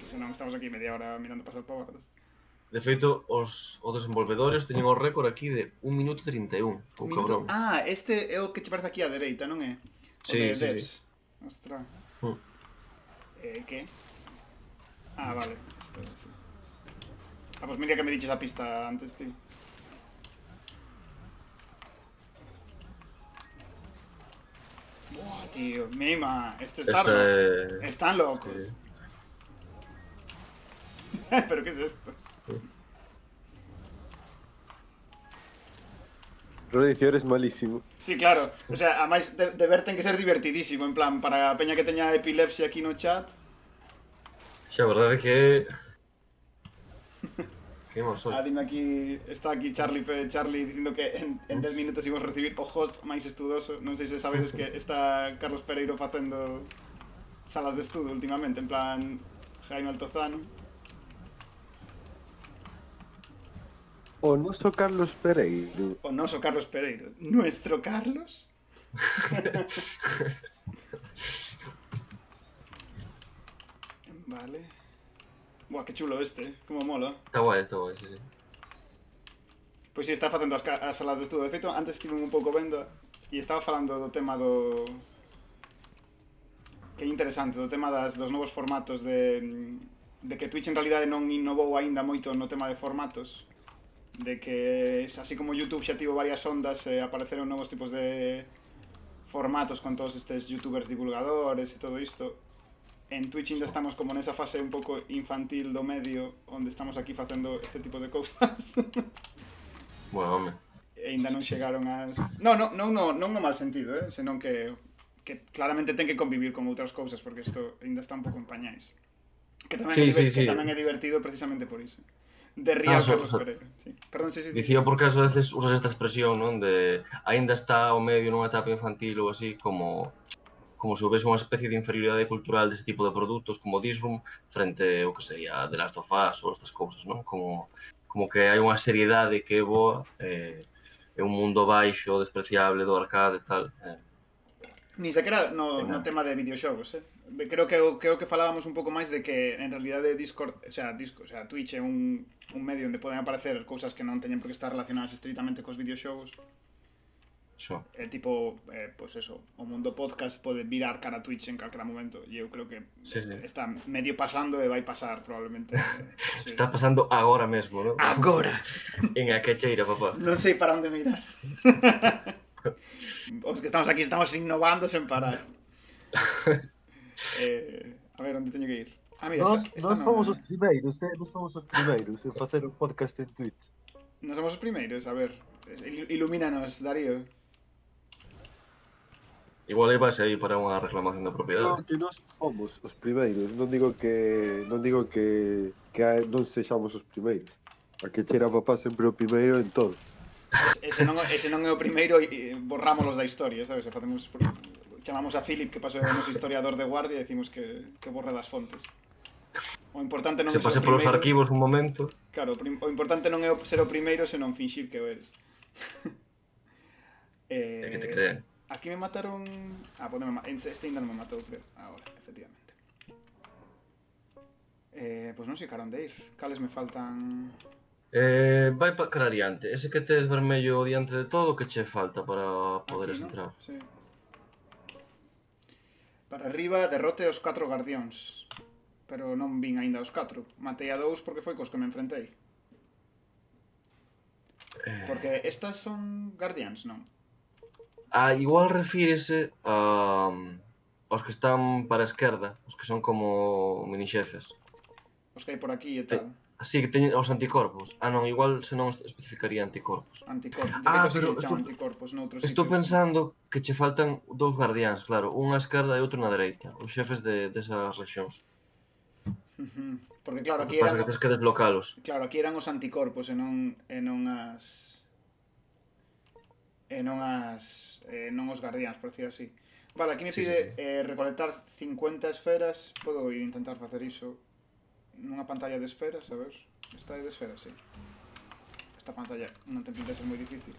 Senón estamos aquí media hora mirando pasar pavardas. De feito, os desenvolvedores teñen o récord aquí de 1 minuto 31. Un cabrón. Ah, este é o que che parece aquí á dereita, non é? O Sí, de sí, Devs. sí. Ostras. Que? Ah, vale. Isto é así. Ah, pues mira que me diches a pista antes, tío. Buah, tío. Mima. Esto está loco. Están locos. Sí. ¿Pero qué es esto? Rodicio, eres malísimo. Sí, claro. O sea, además de ver ten que ser divertidísimo. En plan, para a peña que teña epilepsia aquí no chat. Xa, a verdade é que... Que mal soy. Dime aquí, está aquí Charlie dicindo que en 10 minutos íbamos a recibir o host máis estudoso. Non sei se sabedes que está Carlos Pereiro facendo salas de estudo últimamente, en plan Jaime Altozano. O noso Carlos Pereiro. O noso Carlos Pereiro. Nuestro Carlos? Vale. Buah, que chulo este, como mola. Está guai, sí. Pois si, está facendo as salas de estudo. De feito, antes estive un pouco vendo e estaba falando do tema do... Que é interesante, do tema dos novos formatos de que Twitch en realidade non innovou aínda moito no tema de formatos, de que así como YouTube xa tivo varias ondas, apareceron novos tipos de formatos con todos estes youtubers divulgadores e todo isto. En Twitch ainda estamos como nesa fase un pouco infantil do medio, onde estamos aquí facendo este tipo de cousas. Bueno, home. E ainda non chegaron as... Non no mal sentido, senón que claramente ten que convivir con outras cousas, porque isto ainda está un pouco en pañais. Que tamén, Sí, sí, que sí. tamén é divertido precisamente por iso. De Ría Carlos Pereira. Sí. Perdón, sí. Dicía porque ás veces usas esta expresión, non? De aínda está o medio nunha etapa infantil ou así, como se houvese unha especie de inferioridade cultural deste tipo de produtos como Disroom frente, o que sei, a The Last of Us ou estas cousas, non? Como que hai unha seriedade que é boa, é un mundo baixo, despreciable do arcade e tal. Ni sequera no tema de videoxogos, Creo que falábamos un pouco máis de que en realidade Discord, o sea, Twitch é un medio onde poden aparecer cousas que non teñen por que estar relacionadas estritamente cos videoxogos. Xo. Tipo, pues eso, o mundo podcast pode virar cara a Twitch en calquera momento e eu creo que Sí. está medio pasando e vai pasar probablemente. Sí. Está pasando agora mesmo, non? Agora! En a quecheira, papá. Non sei para onde mirar. Os que estamos aquí estamos innovando sen parar. A ver, onde teño que ir? Ah, mira, esta Nós non, somos os primeiros, nós somos os primeiros en facer un podcast en Twitch. Non somos os primeiros, a ver. Ilumínanos, Darío. Igual aí vai aí para unha reclamación de propiedade. Que nós somos os primeiros, non digo que non sexamos os primeiros. A que chera papá sempre o primeiro en todo. Ese non é o primeiro e borrámolos da historia, sabes? E facemos... Chamamos a Philip, que pasou o noso historiador de guardia, e decimos que borre das fontes. O importante non é Se ser pase o polos primeiro... arquivos un momento. Claro, o importante non é ser o primeiro, senón finxir que o eres. É que te creen. Aquí me mataron... este ainda non me matou, creo. Ahora, efectivamente. Pois non sei cara onde ir. Cales me faltan... Vai para cara adiante. Ese que tes vermello diante de todo, que che falta para poderes Aquí, ¿no? entrar? Sí. Para arriba, derrote os 4 guardións. Pero non vin aínda os 4. Matei a 2 porque foi cos que me enfrentei. Porque estas son guardiáns, non? Igual refírese aos que están para a esquerda, os que son como mini xefes. Os que hai por aquí e tal. Así que teñen os anticorpos. Non, igual se non especificaría anticorpos. Anticorpos. De feito, sí, pero lle chaman anticorpos noutros Estou sitios. pensando que che faltan dous guardiáns, claro, un á esquerda e outro na dereita, os xefes desas rexións. Porque claro, O aquí que pasa eran... que tes que desblocalos. Claro, aquí eran os anticorpos e non os guardiáns, por decir así. Vale, aquí me Sí, pide recolectar 50 esferas. Podo ir intentar facer iso nunha pantalla de esferas, a ver. Esta é de esferas, sí. Esta pantalla non ten pinta de ser moi difícil.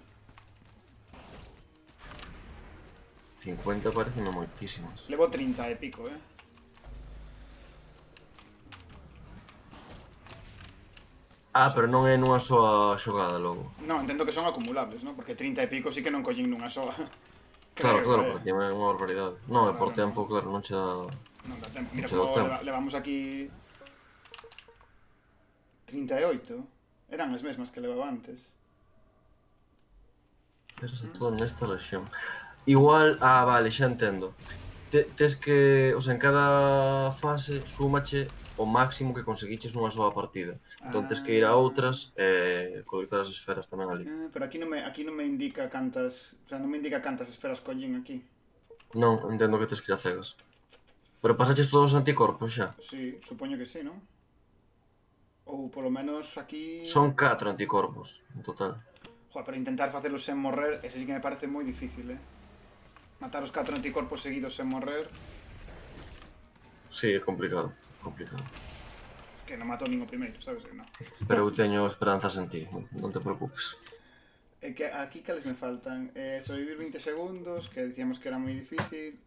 50 parecen moitísimas. Levo 30 e pico, Pero non é nunha soa xogada logo. Non, entendo que son acumulables, non? Porque 30 e pico sí que non collín nunha soa. Claro, Creo, porque é unha barbaridade. Non, é por Claro, tempo, claro, non che dá... Non dá tempo. Mira Mucho como tempo. levamos aquí 38. Eran as mesmas que levaba antes. Pero é todo nesta rexión. Igual, vale, xa entendo. Tes que, en cada fase súmache o máximo que conseguiches nunha soa partida. Entón tes que ir a outras e colocar as esferas tamén ali. Pero aquí non me indica cantas... O sea, non me indica cantas esferas collín aquí. Non, entendo que tes que ir a cegas. Pero pasaches todos os anticorpos xa. Sí, supoño que sí, non? Ou polo menos aquí... Son 4 anticorpos, en total. Joder, pero intentar facelos sen morrer, ese sí que me parece moi difícil, Matar os 4 anticorpos seguidos sen morrer... Sí, é complicado, complicado. Que non matou nin o primeiro, sabes? Non. Pero eu teño esperanzas en ti, non te preocupes. É que aquí cales me faltan? Sobrevivir 20 segundos, que dicíamos que era moi difícil.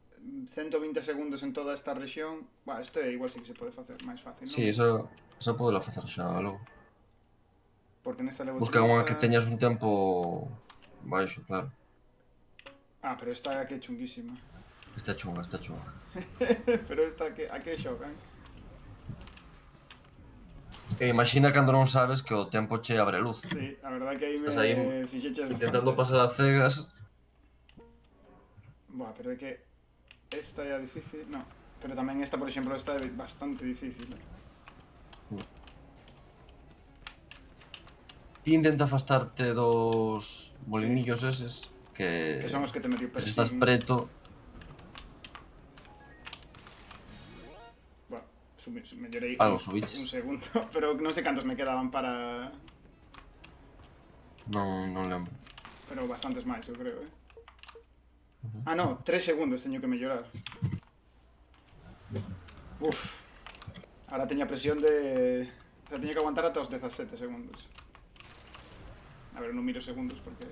120 segundos en toda esta rexión. Isto igual sí que se pode facer máis fácil, non? Sí, Esa podela facer xa logo. Porque nesta levo Busca unha 30. que teñas un tempo baixo, claro. Ah, pero esta é que é chunguísima. Está chunga, está chunga. Pero esta a que xogan? E imagina cando non sabes que o tempo che abre luz. Sí, a verdade que aí Estás aí me fixeches intentando bastante. pasar a cegas. Buah, pero é que esta é a difícil. No, pero tamén esta, por exemplo, esta é bastante difícil. Ti intenta afastarte dos molinillos eses Que son os que te medio se estás persiguen. preto. Buah, mellorei Algo subiches. un segundo, pero non sei cantos me quedaban para... Non lembro. Pero bastantes máis, eu creo, Ah, no, 3 segundos teño que mellorar. Uf. Ahora teño a presión de... O sea, teño que aguantar ata os 17 segundos. A ver, non miro segundos porque...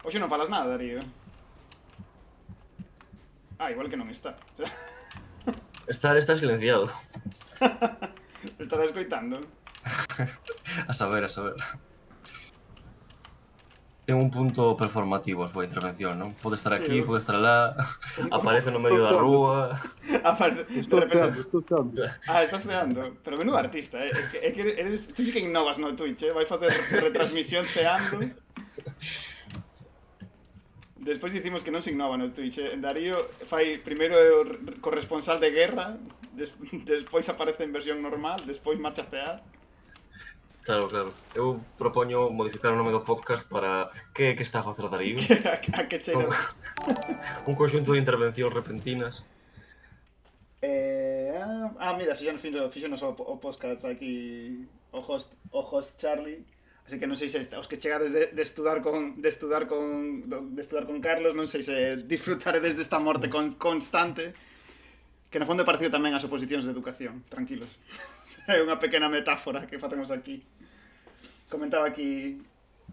Oxe non falas nada, Darío. Ah, igual que non está. O sea, Está silenciado. estará escoitando. A saber. Ten un punto performativo a súa intervención, non? Pode estar Sí, aquí, eu- pode estar alá, aparece no medio da rúa. Aparte, de Estou repente... ceando. Ah, estás ceando. Pero menudo artista, É que eres... Tú sí que innovas no Twitch, Vai facer retransmisión ceando. Despois dicimos que non se innova no Twitch, Darío fai primeiro é o corresponsal de guerra, despois aparece en versión normal, despois marcha a cear. Claro. Eu propoño modificar o nome do podcast para que está a facer Darío? A que cheira... Un conxunto de intervencións repentinas. Mira, fixonos o podcast aquí o host Charlie. Así que non sei se os que chegades de estudar con Carlos, non sei se disfrutaredes desta morte constante, que no fondo é parecido tamén ás oposicións de educación, tranquilos. É unha pequena metáfora que facemos aquí. Comentaba aquí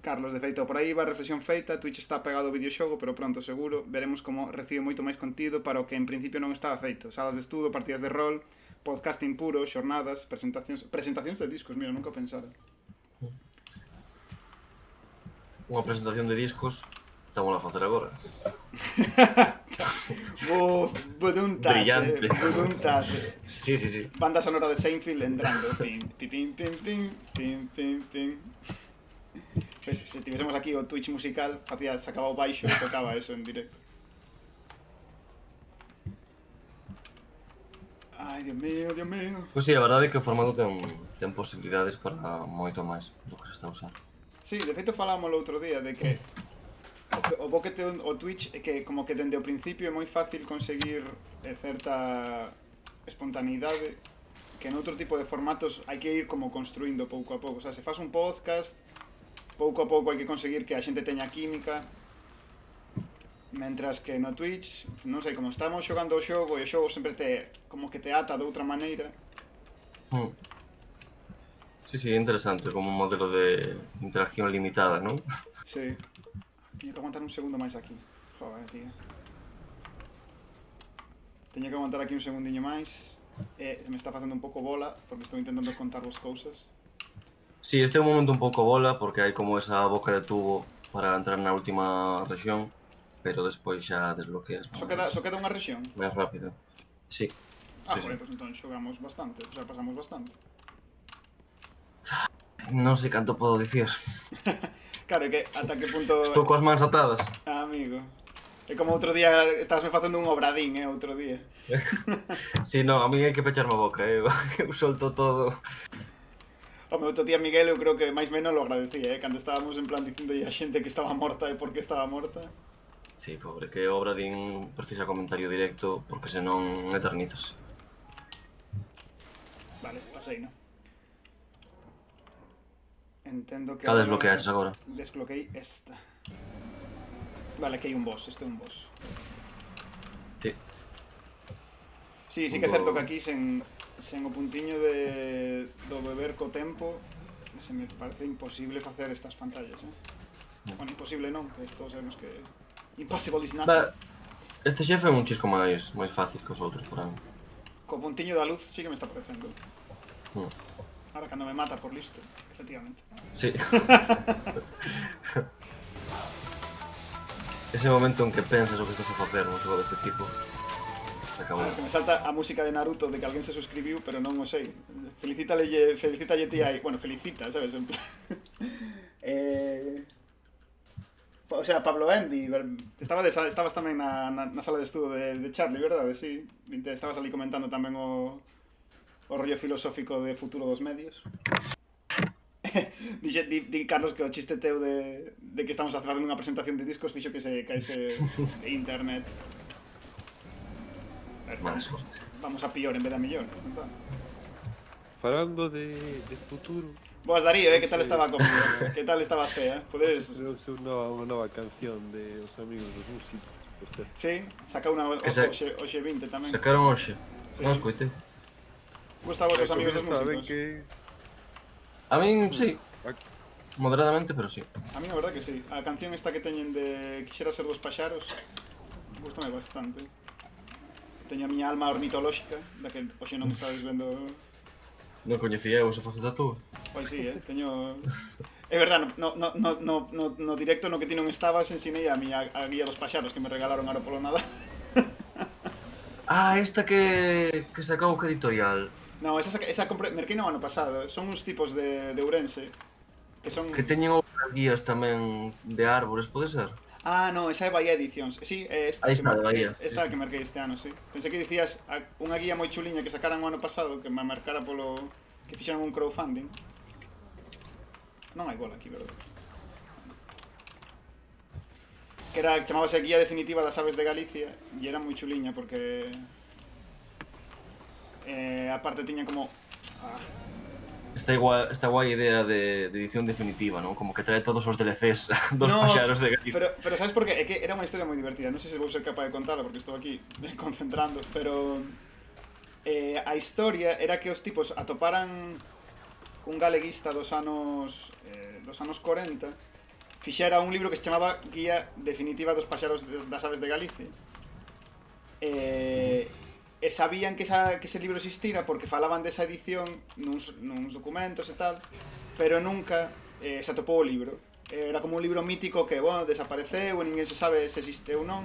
Carlos, de feito, por aí va a reflexión feita, Twitch está pegado ao videoxogo, pero pronto, seguro, veremos como recibe moito máis contido para o que en principio non estaba feito. Salas de estudo, partidas de rol, podcasting puro, xornadas, presentacións de discos, mira, nunca pensara. Unha presentación de discos, estamos a facer agora. Buduntas, Brillante. buduntas. Sí. Banda sonora de Seinfeld entrando. Pim, pim, pim, pim, pim, pim, pim. Pues, se tivésemos aquí o Twitch musical, sacaba o baixo e tocaba eso en directo. Ai, Dios mío. Pois sí, a verdade é que o formato ten posibilidades para moito máis do que se está a usar. Sí, de feito falámoslo outro día de que o bo que ten o Twitch é que como que dende o principio é moi fácil conseguir certa espontaneidade que en outro tipo de formatos hai que ir como construindo pouco a pouco. O sea, se faz un podcast, pouco a pouco hai que conseguir que a xente teña química, mentras que no Twitch, non sei, como estamos xogando o xogo e o xogo sempre como que te ata de outra maneira. Sí, é interesante como un modelo de interacción limitada, non? Sí. Teño que aguantar un segundo máis aquí. Joder, tío. Teño que aguantar aquí un segundiño máis. Se me está facendo un pouco bola, porque estou intentando contar as cousas. Sí, este é un momento un pouco bola, porque hai como esa boca de tubo para entrar na última rexión, pero despois xa desbloqueas. Só queda unha rexión. máis rápido. Sí. Sí, Joder, sí. pois entón xogamos bastante, o sea, pasamos bastante. Non sei canto podo dicir. Claro, é que ata que punto... Estou coas mans atadas. Amigo. É como outro día, estabas me facendo un obradín, outro día. Sí, non, a mí hai que pecharme a boca, eu solto todo. Home, outro día Miguel eu creo que máis menos lo agradecía, cando estábamos en plan dicindo a xente que estaba morta e por que estaba morta. Sí, pobre, que obra din precisa comentario directo, porque senón eternizas. Vale, pasei, no? Entendo que... Cal desbloqueaches agora? Desbloqueei esta. Vale, aquí hai un boss, este é un boss. Sí. Sí que é certo que aquí sen o puntiño do deber co tempo se me parece imposible facer estas pantallas, Bueno, imposible non, que todos sabemos que impossible is nothing. Este xefe é un chisco máis fácil que os outros, para mí. Co puntiño da luz sí que me está parecendo. Ahora cando me mata por listo, efectivamente. Sí. Ese momento en que pensas o que estás a facer nun xogo deste tipo. Acabou. Que me salta a música de Naruto de que alguén se suscribiu, pero non o sei. Felicítalle ti aí. Bueno, felicita, sabes? En plan. O sea, Pablo Envy, estabas tamén na sala de estudo de Charlie, verdade? Sí. Estabas ali comentando tamén o rollo filosófico de futuro dos medios. Di Carlos que o chiste teu de que estamos facendo unha presentación de discos fixo que se caese internet. Mala sorte. Vamos a pior en vez de a millor. Falando de futuro, Boas Darío, que tal estaba a comida? Que tal estaba a cea? Podes... trouxe unha nova canción de Os Amigos dos Músicos, por certo. Sí, saca unha hoxe 20 tamén. Sacaron hoxe. Sí. Non escoitei. Gusta vos os Amigos dos Saben Músicos? que A min, sí. Moderadamente, pero sí. A mí a verdad que sí. A canción esta que teñen de Quixera ser dos paxaros gustame bastante. Teño a miña alma ornitolóxica, da que hoxe non estades vendo... Non coñecía eu esa faceta túa. Pois sí, teño... É verdad, no directo no que ti non estabas ensinei a miña a guía dos paxaros que me regalaron ahora polo Nadal. Ah, esta que sacou que editorial. No, esa compré, merquei no ano pasado. Son uns tipos de Ourense que son... Que teñen outras guías tamén de árbores, pode ser? Ah, no, esa é Bahía Edicións. Sí, é esta, Aí está, de Bahía. Esta que merquei este ano, sí. Pensei que dicías unha guía moi chuliña que sacaran o ano pasado que me marcara polo... que fixeron un crowdfunding. Non hai bola aquí, verdade? Que chamábase Guía Definitiva das Aves de Galicia e era moi chuliña porque... aparte tiña como... Esta guai idea de edición definitiva, non? Como que trae todos os DLCs dos paxaros de Galicia. Pero sabes por qué? É que era unha historia moi divertida. Non sei se vou ser capaz de contarla porque estou aquí concentrando, pero a historia era que os tipos atoparan un galeguista dos anos 40, fixera un libro que se chamaba Guía Definitiva dos Paxaros das Aves de Galicia. E sabían que ese libro existira porque falaban desa edición nuns documentos e tal, pero nunca se atopou o libro. Era como un libro mítico que, bueno, desapareceu e ninguén se sabe se existe ou non.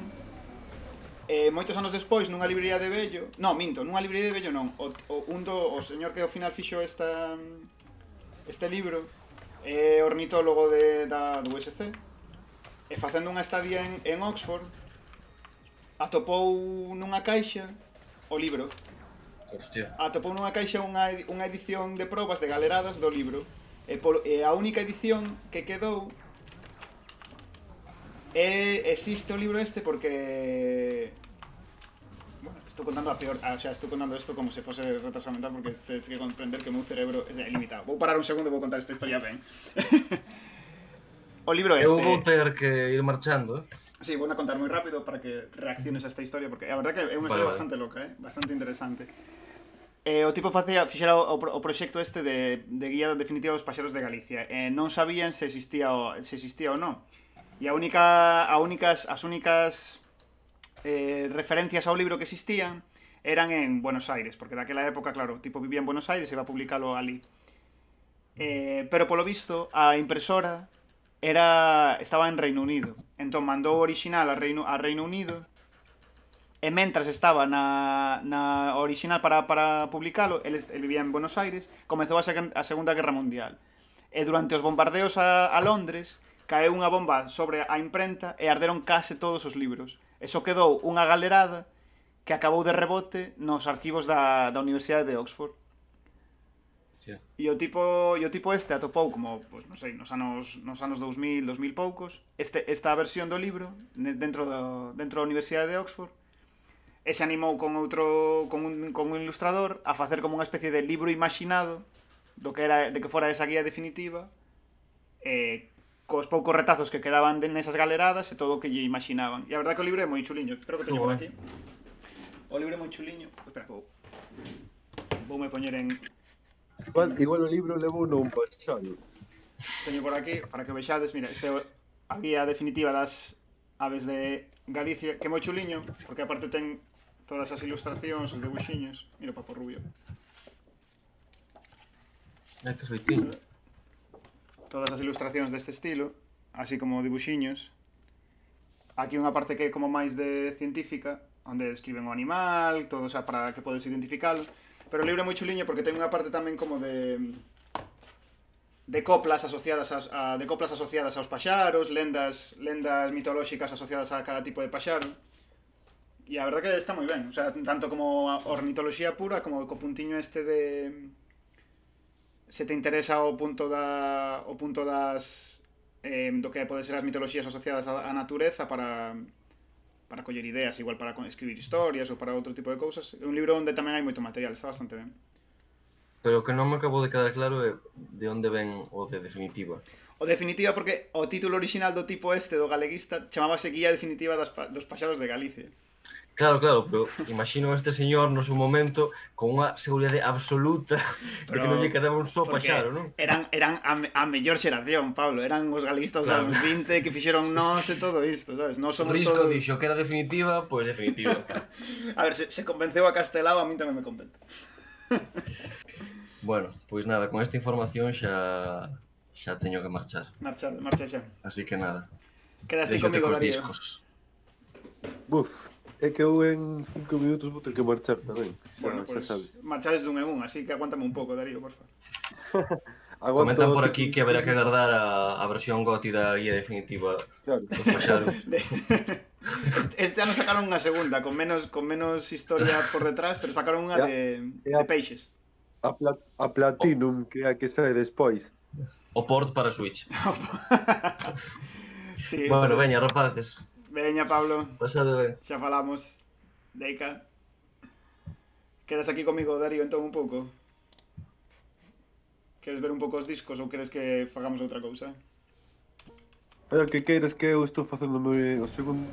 Moitos anos despois, nunha librería de Bello... Non, minto, nunha librería de Bello non. O señor que ao final fixo este libro é ornitólogo do USC e facendo unha estadía en Oxford atopou nunha caixa o libro. Hostia. Atopou nunha caixa unha edición de probas de galeradas do libro e a única edición que quedou existe o libro este porque... Bueno, estou contando estou contando isto como se fose retrasado mental porque tedes que comprender que o meu cerebro é limitado. Vou parar un segundo e vou contar esta historia ben. O libro este... Eu vou ter que ir marchando, Sí, vou a contar moi rápido para que reacciones a esta historia porque a verdade que é unha historia bastante loca, bastante interesante. O tipo fixera o proxecto este de guía definitiva dos paxaros de Galicia. Non sabían se existía ou non. E as únicas referencias ao libro que existían eran en Buenos Aires, porque daquela época, claro, o tipo vivía en Buenos Aires e iba a publicalo ali. Pero polo visto, a impresora estaba en Reino Unido. Entón mandou o original a Reino Unido e mentras estaba na original para publicalo, el vivía en Buenos Aires, comezou a Segunda Guerra Mundial. E durante os bombardeos a Londres caeu unha bomba sobre a imprenta e arderon case todos os libros. E só quedou unha galerada que acabou de rebote nos arquivos da Universidade de Oxford. E o tipo este atopou como, pues, non sei, nos anos 2000 poucos, esta versión do libro dentro da Universidade de Oxford e se animou con un ilustrador a facer como unha especie de libro imaginado de que fora esa guía definitiva cos poucos retazos que quedaban nesas galeradas e todo o que lle imaginaban. E a verdade que o libro é moi chuliño, creo que teño por aquí. O libro é moi chuliño. Espera, voume poñer en... Igual o libro levou un paxaro. Teño por aquí, para que o vexades, mira, este é a guía definitiva das aves de Galicia, que é moi chuliño, porque aparte ten todas as ilustracións, os debuxiños. Mira, Papo Rubio. Que feitiño. Todas as ilustracións deste estilo, así como dibuxiños. Aquí unha parte que é como máis de científica, onde describen o animal, todo xa para que podes identificalo. Pero o libro é moi chuliño porque ten unha parte tamén como de coplas asociadas aos paxaros, lendas mitolóxicas asociadas a cada tipo de paxaro. E a verdade que está moi ben, o sea, tanto como a ornitoloxía pura como co puntiño este de se te interesa o punto das do que pode ser as mitoloxías asociadas á natureza para coller ideas, igual para escribir historias ou para outro tipo de cousas. É un libro onde tamén hai moito material, está bastante ben. Pero o que non me acabou de quedar claro é de onde ven o de definitiva. O definitiva porque o título original do tipo este, do galeguista, chamábase Guía Definitiva dos Paxaros de Galicia. Claro, pero imagino a este señor no seu momento con unha seguridade absoluta de que non lle quedaba un só Porque paxaro, non? eran a mellor xeración, Pablo. Eran os galeguistas dos Claro. anos 20 que fixeron nós e todo isto, sabes? Nós somos Risco todos... dixo que era definitiva, pois definitiva. A ver, se convenceu a Castelao, a min tamén me convence. Bueno, pois nada, con esta información xa teño que marchar. Marcha xa. Así que nada. Quedaste Déixote comigo, cos Darío. discos. Buf, é que eu en 5 minutos vou ter que marchar tamén. Bueno, Xa pues sabes. marchades dun en un, así que aguántame un pouco, Darío, porfa. Aguanto Comentan por os aquí 5 que haberá que minutos. agardar a versión GOTY da guía definitiva Claro. dos paxaros. Este ano sacaron unha segunda, con menos historia por detrás, pero sacaron unha de peixes. A Platinum, que é a que sae despois. O port para Switch. Sí, Bueno, pero- veña, rapaces. Veña, Pablo, Pasade ben. xa falamos. Deica. Quedas aquí comigo, Darío, entón un pouco? Queres ver un pouco os discos ou queres que fagamos outra cousa? Pero que queiras que eu estou facéndome o segundo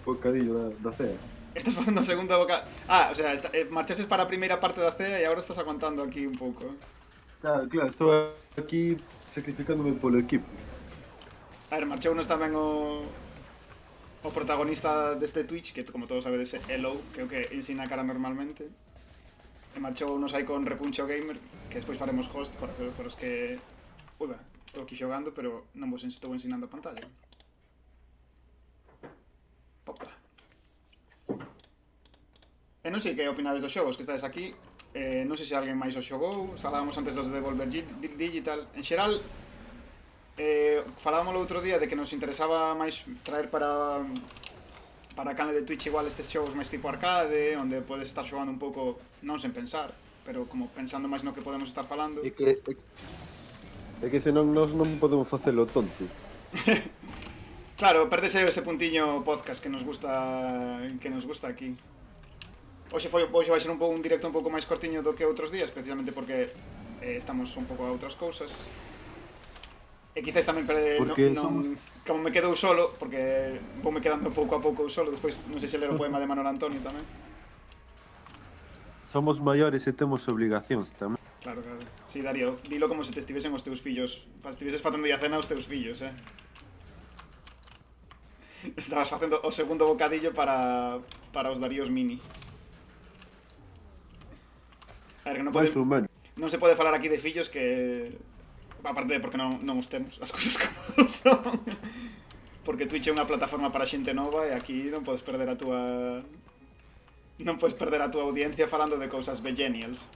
bocadillo da cea. Estás facendo a segunda boca... Ah, o sea, marchases para a primeira parte da cea e agora estás aguantando aquí un pouco. Claro, estou aquí sacrificándome polo equipo. A ver, marchounos tamén o protagonista deste Twitch, que como todos sabedes é Elo, que é o que ensina a cara normalmente. E marchounos aí con Recuncho Gamer, que despois faremos host para os que... Ui, va, estou aquí xogando, pero non vos estou ensinando a pantalla. Opa. E non sei que opinades dos xogos que estades aquí. Non sei se alguén máis o xogou. Falábamos antes dos Devolver Digital. En xeral, falábamos o outro día de que nos interesaba máis traer para a canle de Twitch igual estes xogos máis tipo arcade, onde podes estar xogando un pouco non sen pensar, pero como pensando máis no que podemos estar falando. É que senón nós non podemos facelo tonto. Claro, perdese ese puntiño podcast que nos gusta aquí. Hoxe vai ser un directo un pouco máis cortiño do que outros días, precisamente porque estamos un pouco a outras cousas. E quizás tamén como me quedo solo, porque voume quedando pouco a pouco solo, despois non sei se ler o poema de Manuel Antonio tamén. Somos maiores e temos obligacións tamén. Claro. Sí, Darío, dilo como se te estivesen os teus fillos, estiveses facendo a cena aos teus fillos, Estabas facendo o segundo bocadillo para os Daríos mini. A ver, que Mais ou menos. non se pode falar aquí de fillos que... Aparte de porque non os temos, as cousas como son. Porque Twitch é unha plataforma para xente nova e aquí non podes perder a túa... Non podes perder a túa audiencia falando de cousas millennials.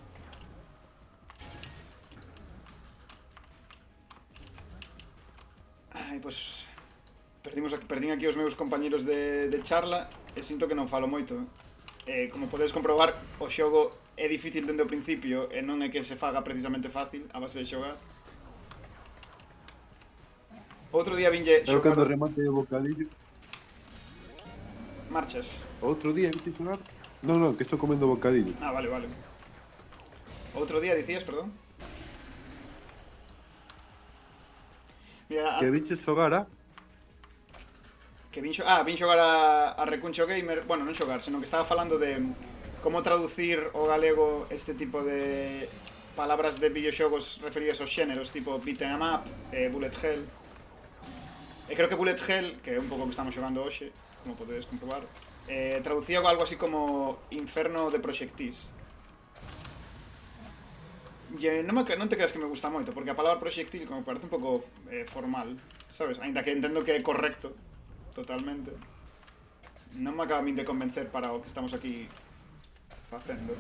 Ai, pois... Perdín aquí os meus compañeros de charla e sinto que non falo moito. Como podedes comprobar, o xogo é difícil dende o principio e non é que se faga precisamente fácil a base de xogar. Outro día vinlle Eu cando xogar... remate o bocadillo. Marchas. Outro día viste xogar? Non, que estou comendo bocadillo. Ah, vale. Outro día dicías, perdón. Mira, Que viste xogar a... vin xogar a Recuncho Gamer. Bueno, non xogar, senón que estaba falando de como traducir ao galego este tipo de palabras de videoxogos referidas aos xéneros, tipo beat'em up, bullet hell. E creo que bullet hell, que é un pouco que estamos xogando hoxe, como podedes comprobar, traducía algo así como Inferno de Proxectís. Non te creas que me gusta moito, porque a palabra proxectil como parece un pouco formal, sabes? Ainda que entendo que é correcto, totalmente. Non me acaba a min de convencer para o que estamos aquí facendo.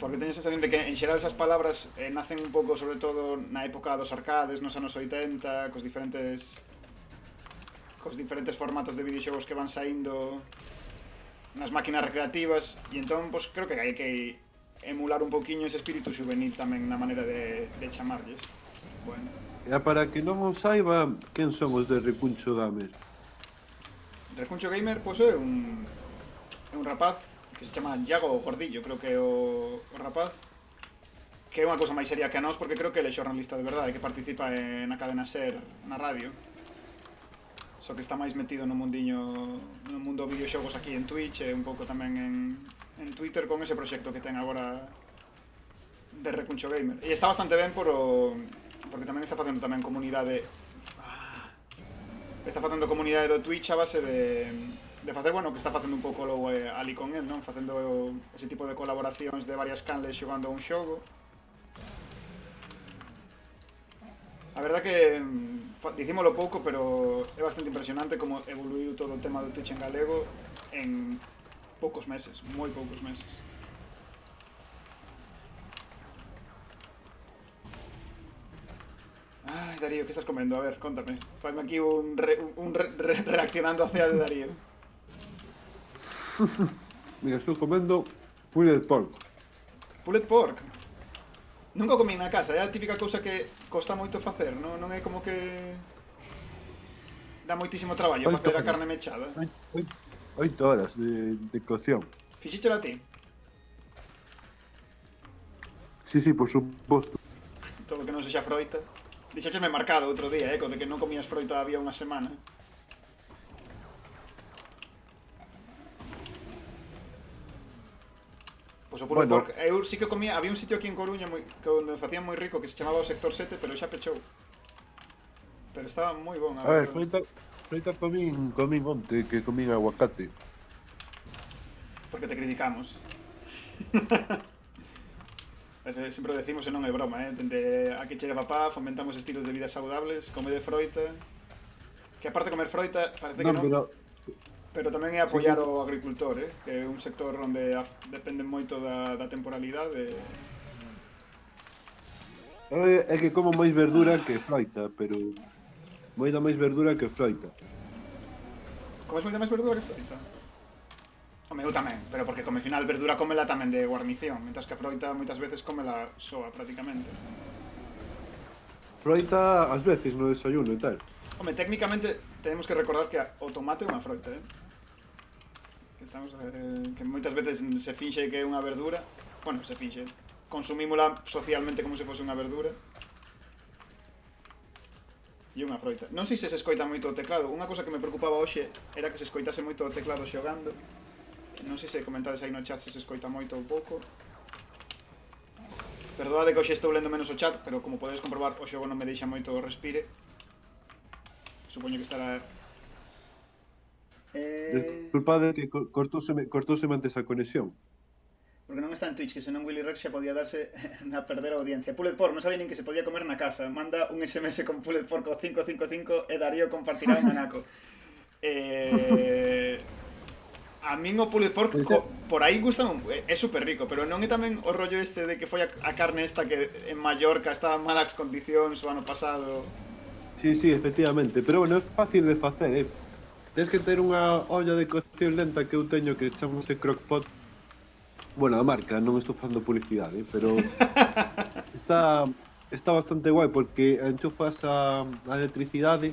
Porque teño a sensación de que en xeral esas palabras nacen un pouco sobre todo na época dos arcades, nos anos 80, cos diferentes formatos de videoxogos que van saindo nas máquinas recreativas, e entón, pues, creo que hai que emular un pouquiño ese espírito juvenil tamén na maneira de chamarlles. Bueno. E para que non o saiba, quen son os de Recuncho Gamer? Recuncho Gamer, pois é un rapaz que se chama Iago Gordillo, creo que é o rapaz, que é unha cousa máis seria que a nós, porque creo que ele é xornalista de verdade, que participa na cadena SER, na radio. Só que está máis metido no mundo videoxogos aquí en Twitch e un pouco tamén en Twitter con ese proxecto que ten agora de Recuncho Gamer. E está bastante ben porque tamén está facendo tamén comunidade... Está facendo comunidade do Twitch a base de facer, bueno, que está facendo un pouco logo ali con el, non? Facendo ese tipo de colaboracións de varias canles xogando a un xogo. A verdad que dicímolo pouco, pero é bastante impresionante como evoluiu todo o tema do Twitch en galego en poucos meses, moi poucos meses. Ai, Darío, que estás comendo? A ver, contame. Faime aquí reaccionando hacia de Darío. Mira, estou comendo pulled pork. Pulled pork. Nunca o comí na casa, é a típica cousa que costa moito facer, non é como que dá moitísimo traballo facer a carne mechada. 8 horas de cocción. Fixíchela ti? Sí, por suposto. Todo que non sexa froita. Dixéchesme marcado outro día, co de que non comías froita había unha semana. Pois o pulled pork, eu sí que comía, había un sitio aquí en Coruña onde facían moi rico que se chamaba o Sector 7, pero xa pechou. Pero estaba moi bon, A ver, froita comín onte, que comín aguacate. Porque te criticamos. Sempre decimos e non é broma, dende a que chega papá fomentamos estilos de vida saudables, come de froita. Que aparte de comer froita, parece que non. Pero tamén é apoiar o agricultor, que é un sector onde depende moito da temporalidade. É que como máis verdura que froita, pero moita máis verdura que froita. Comes moita máis verdura que froita? Home, eu tamén, pero porque come final verdura comela tamén de guarnición, mentras que a froita moitas veces comela soa prácticamente. Froita ás veces no desayuno e tal. Home, técnicamente tenemos que recordar que o tomate é unha froita, que moitas veces se finxe que é unha verdura. Bueno, se finxe. Consumímola socialmente como se fose unha verdura. E unha froita. Non sei se se escoita moito o teclado. Unha cosa que me preocupaba hoxe era que se escoitase moito o teclado xogando. Non sei se comentades aí no chat se escoita moito ou pouco. Perdoade que hoxe estou lendo menos o chat, pero como podedes comprobar, o xogo non me deixa moito respire. Supoño que estará... Disculpade que cortouse antes a conexión. Porque non está en Twitch, que senón Willy Rex xa podía darse a perder a audiencia. Pulled pork, non sabía nin que se podía comer na casa. Manda un SMS con pulled pork ao 555 e Darío compartirá un anaco. A min o pulled pork por aí gusta, é super rico, pero non é tamén o rollo este de que foi a carne esta que en Mallorca estaba en malas condicións o ano pasado. Sí, efectivamente, pero bueno, é fácil de facer, Tens que ter unha olla de cocción lenta que eu teño que chamase Crockpot. Bueno, a marca, non estou facendo publicidade, pero está bastante guai porque enchufas a electricidade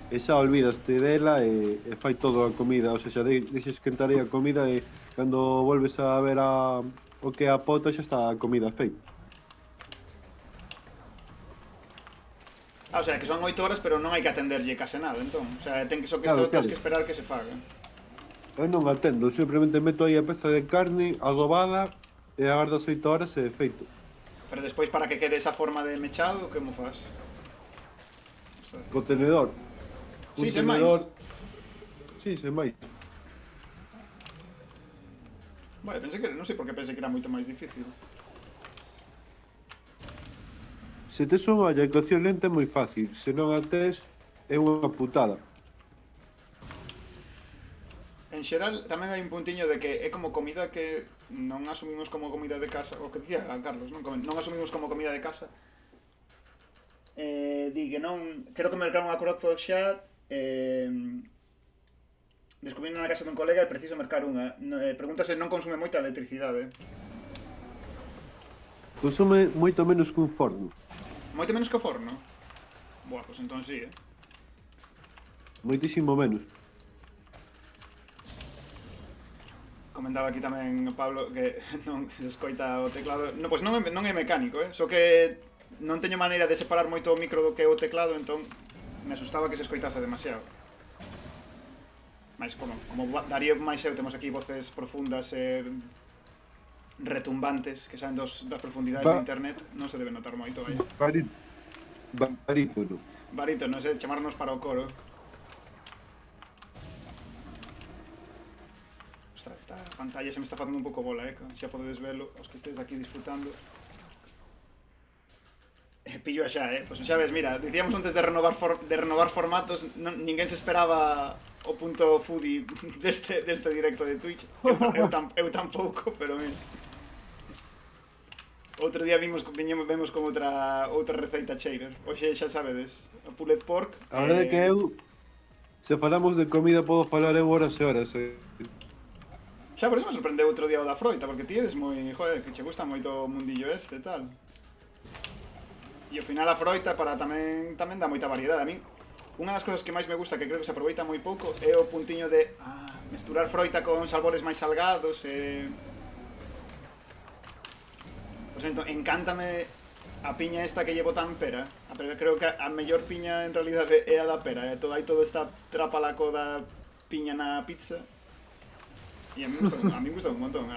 e xa olvidaste dela e fai todo a comida, ou seja, deixes esquentar aí a comida e cando volves a ver o que é a pota xa está a comida feita. O sea, que son 8 horas, pero non hai que atenderlle case nada, entón. O sea, ten que Claro. tens que esperar que se faga. Eu non atendo, simplemente meto aí a peza de carne adobada e agardas 8 horas e feito. Pero despois para que quede esa forma de mechado, que mo faz? Co tenedor. Sí, sen máis. Sí, sen máis. Vale, pensei que, non sei por que pensei que era moito máis difícil. Se tes unha olla de cocción lenta é moi fácil, se non a tes é unha putada. En xeral, tamén hai un puntiño de que é como comida que non asumimos como comida de casa, o que dicía Carlos, non asumimos como comida de casa. Di que non... Quero que mercar unha crockpot xa, descubrí na casa dun colega e preciso mercar unha. Pregúntase se non consume moita electricidade. Consume moito menos que un forno. Moito menos que o forno? Boa, pois entón sí, Moitísimo menos. Comentaba aquí tamén o Pablo que non se escoita o teclado. No, pois non é mecánico, só que non teño maneira de separar moito o micro do que é o teclado, entón me asustaba que se escoitase demasiado. Mais como Darío máis eu temos aquí voces profundas e retumbantes que saen das profundidades de internet, non se debe notar moito, vaya. Barítono. Barítono, chamarnos para o coro. Ostras, esta pantalla se me está facendo un pouco bola, xa podedes velo, os que estedes aquí disfrutando. Pillo a xa, Pois xa ves, mira, dicíamos antes de renovar formatos, ninguén se esperaba o punto foodie deste directo de Twitch. Eu tampouco, pero mira. Outro día vemos con outra receita cheirer. Oxe, xa sabedes, o pulled pork. A verdade é que eu, se falamos de comida, podo falar eu horas e horas. Xa, por eso me sorprendeu outro día o da froita, porque ti eres moi, joder, que che gusta moito o mundillo este e tal. E ao final a froita tamén dá moita variedade. A min, unha das cousas que máis me gusta, que creo que se aproveita moi pouco, é o puntiño de mesturar froita con sabores máis salgados e... Pois entón, encántame a piña esta que llevo tan pera. Creo que a mellor piña en realidade é a da pera. Hai toda esta trapalaco da piña na pizza. E a mí me gusta un montón.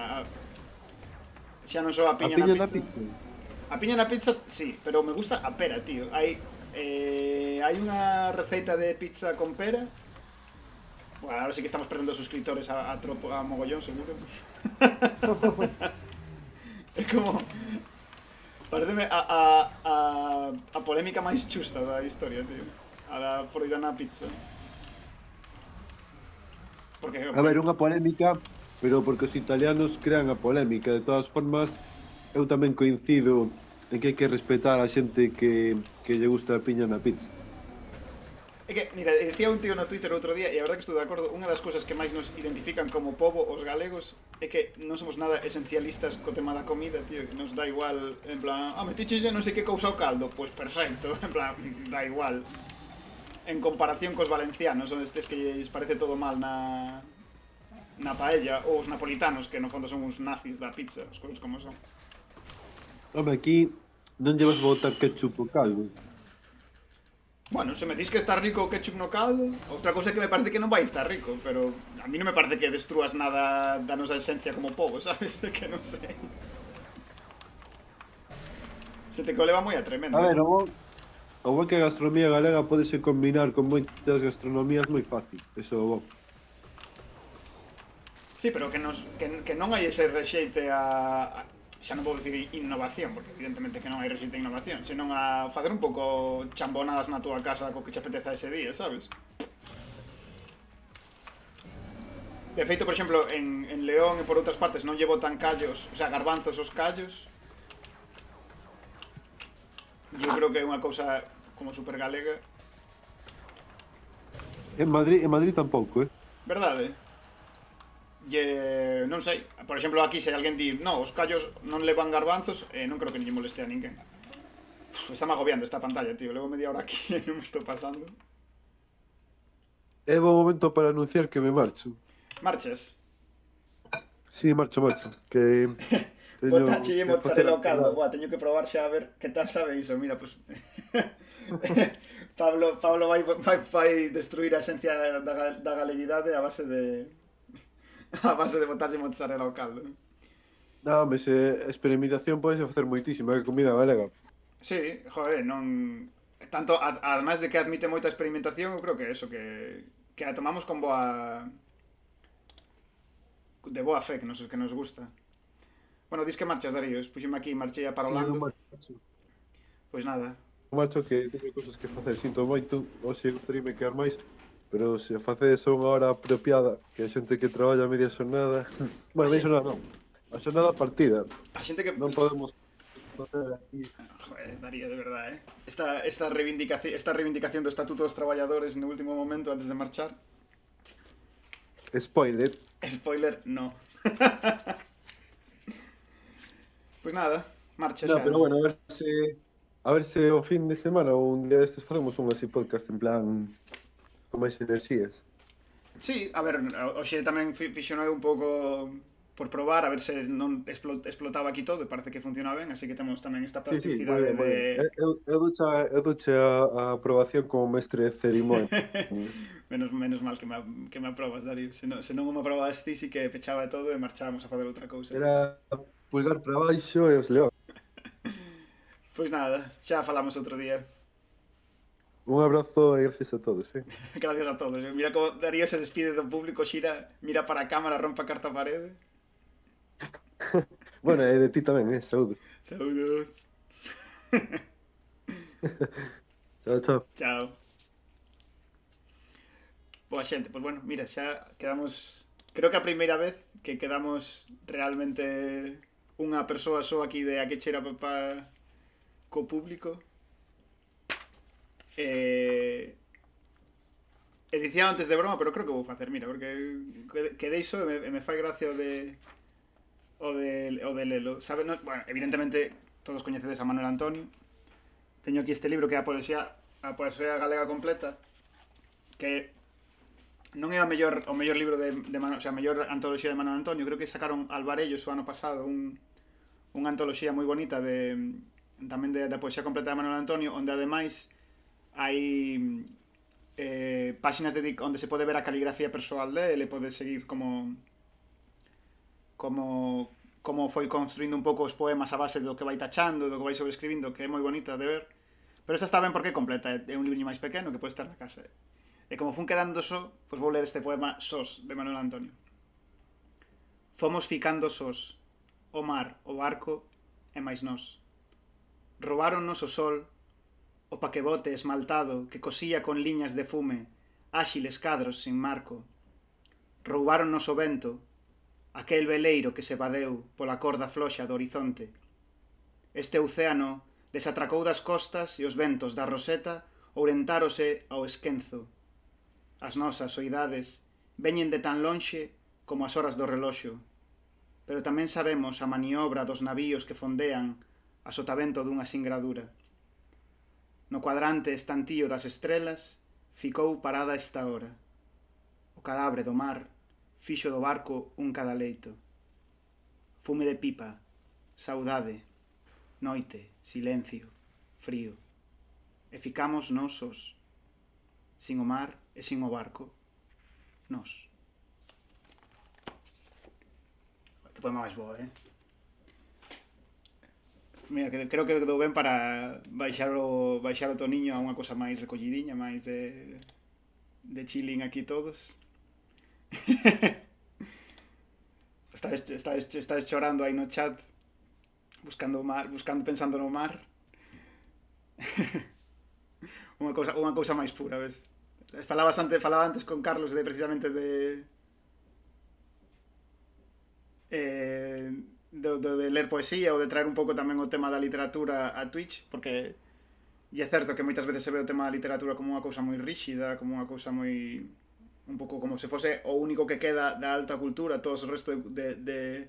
Xa non só a piña na pizza. A piña na pizza, sí, pero me gusta a pera, tío. Hai unha receita de pizza con pera. Bueno, ahora sí que estamos perdendo suscriptores a mogollón, seguro. É como... Pareceme a polémica máis chusta da historia, tío. A da froita na pizza. Porque... A ver, unha polémica, pero porque os italianos crean a polémica. De todas formas, eu tamén coincido en que hai que respetar a xente que lle gusta a piña na pizza. É que, mira, decía un tío no Twitter outro día, e a verdade que estou de acordo, unha das cousas que máis nos identifican como pobo os galegos é que non somos nada esencialistas co tema da comida, tío, que nos dá igual, en plan, metiches non sei que cousa o caldo, pois perfecto, en plan, dá igual. En comparación cos valencianos, son estes que lles parece todo mal na paella, ou os napolitanos, que no fondo son uns nazis da pizza, as cousas como son. Home, aquí non llevas botar ketchup o caldo. Bueno, se me dis que está rico o ketchup no caldo, outra cousa é que me parece que non vai estar rico, pero a mí non me parece que destrúas nada da nosa esencia como pobo, sabes? Que non sei. Se te coleva moi a tremenda. A ver, o bo que a gastronomía galega podese combinar con moitas gastronomías moi fácil, eso é bo. Sí, pero que non hai ese rexeite a xa non vou dicir innovación, porque evidentemente que non hai rexeite a innovación, senón a facer un pouco chambonadas na túa casa co que che apeteza ese día, sabes? De feito, por exemplo, en León e por outras partes non llevo tan callos, o sea, garbanzos os callos. Eu creo que é unha cousa como super galega. En Madrid tampouco, Verdade? Non sei, por exemplo, aquí se alguén di no, os callos non levan garbanzos, non creo que lle moleste a ninguén. Está me agobiando esta pantalla, tío. Levo media hora aquí e non me estou pasando. É bo momento para anunciar que me marcho. Marchas? Sí, marcho. Que Botache mozzarella ao caldo. Boa, teño que probar xa a ver que tal sabe iso. Mira, pues... Pablo vai destruir a esencia da galeguidade a base de botarlle mozzarella ao caldo. Non, mas experimentación pode facer moitísima que comida galega. Sí, joder, non... Tanto, además de que admite moita experimentación, eu creo que eso, que a tomamos con boa... de boa fe, que nos gusta. Bueno, dis que marchas, Darío, puxeme aquí, marchei a para Orlando. Pois nada, Macho, que teño cousas que facer, sinto moito, hoxe gustaríame quedar máis, pero se facedes a unha hora apropiada, que a xente que traballa a media xornada, bueno, media xornada non, a xornada partida, a xente que... non podemos facer aquí. Joder, Darío, de verdade, esta reivindicación do Estatuto dos Traballadores no último momento antes de marchar. Spoiler. Spoiler, no. Pois nada, marcha No, xa. pero bueno, a ver se o fin de semana ou un día destes facemos un así podcast en plan con máis enerxías. Sí, a ver, hoxe tamén fixonou un pouco por probar, a ver se non explotaba aquí todo, e parece que funciona ben, así que temos tamén esta Sí, sí, plasticidade moi ben. Eu duche a aprobación como mestre de ceremonia. menos mal que me aprobas, Darío. Se non me aprobas ti, sí que pechaba todo e marchábamos a fazer outra cousa. Era pulgar para baixo e os león. Pois nada, xa falamos outro día. Un abrazo e gracias a todos, Gracias a todos. Mira como Darío se despide do público, xira, mira para a cámara, rompe a carta a parede. Bueno, e de ti tamén, saúde. Saúdos. Chao, chao. Chao. Boa xente, pois bueno, mira, xa quedamos... Creo que a primeira vez que quedamos realmente unha persoa só aquí de a que cheira papá co público. Dicía antes de broma, pero creo que vou facer, mira, porque quedei só e me fai gracia o de Lelo, sabe? No, bueno, evidentemente todos coñecedes a Manuel Antonio. Teño aquí este libro que é a poesía galega completa, que non é o mellor libro de Manuel, o sea, a mellor antoloxía de Manuel Antonio. Creo que sacaron Alvarellos o ano pasado unha antoloxía moi bonita tamén da poesía completa de Manuel Antonio, onde ademais hai páxinas onde se pode ver a caligrafía persoal dele, pode seguir como foi construindo un pouco os poemas a base do que vai tachando, do que vai sobrescribindo, que é moi bonita de ver. Pero esta está ben porque é completa, é un libriño máis pequeno que pode estar na casa. E como fun quedando só, pois vou ler este poema Sós, de Manuel Antonio. Fomos ficando sós, o mar, o barco e máis nós. Robáronnos o sol, o paquebote esmaltado que cosía con liñas de fume, áxiles cadros sin marco. Roubáronnos o vento, aquel veleiro que se vadeu pola corda floxa do horizonte. Este océano desatracou das costas e os ventos da roseta ourentárose ao esquenzo. As nosas soidades veñen de tan lonxe como as horas do reloxo, pero tamén sabemos a maniobra dos navíos que fondean a sotavento dunha singradura. No cuadrante estantío das estrelas ficou parada esta hora. O cadábre do mar fixo do barco un cadaleito. Fume de pipa, saudade, noite, silencio, frío. E ficamos nós sós, sin o mar e sin o barco, nós. Que poema máis boa, Mira, creo que quedou ben para baixar o toniño a unha cosa máis recollidiña, máis de chilling aquí todos. Estades chorando aí no chat, pensando no mar. unha cousa máis pura, ves? Falaba antes con Carlos precisamente de ler poesía ou de traer un pouco tamén o tema da literatura a Twitch, porque é certo que moitas veces se ve o tema da literatura como unha cousa moi ríxida, como unha cousa moi... un pouco como se fose o único que queda da alta cultura. Todos o resto de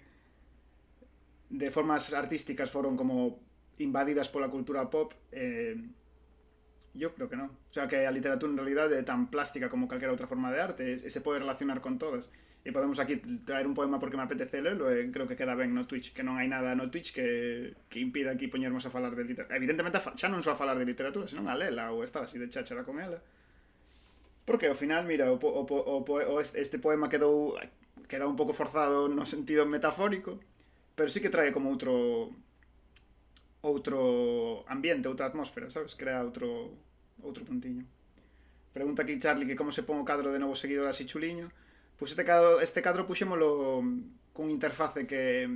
formas artísticas foron como invadidas pola cultura pop. Yo creo que non. O sea, que a literatura en realidad é tan plástica como calquera outra forma de arte e se pode relacionar con todas. E podemos aquí traer un poema porque me apetece lelo e creo que queda ben no Twitch, que non hai nada no Twitch que impida aquí poñermos a falar de literatura. Evidentemente xa non só a falar de literatura, senón a lela ou estar así de cháchara con ela. Porque ao final, mira, este poema quedou un pouco forzado no sentido metafórico, pero sí que trae como outro ambiente, outra atmósfera, sabes? Crea outro puntiño. Pregunta aquí Charlie que como se pon o cadro de novo seguidor así chuliño. Pois este cadro puxémolo cun interface que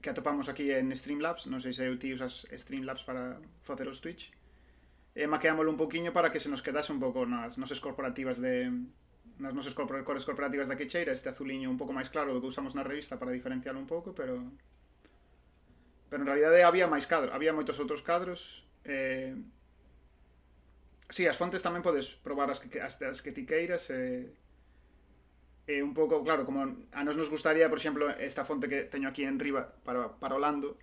atopamos aquí en Streamlabs. Non sei se ti usas Streamlabs para facer os Twitch. Maqueámoslo un poquinho para que se nos quedase un pouco nas nosas corporativas nas nosas cores corporativas da quecheira, este azuliño un pouco máis claro do que usamos na revista para diferenciarlo un pouco, pero en realidade había máis cadros, había moitos outros cadros. Si, as fontes tamén podes probar as que ti queiras. Un pouco, claro, como a nos gustaría, por exemplo, esta fonte que teño aquí en riba para o Lando,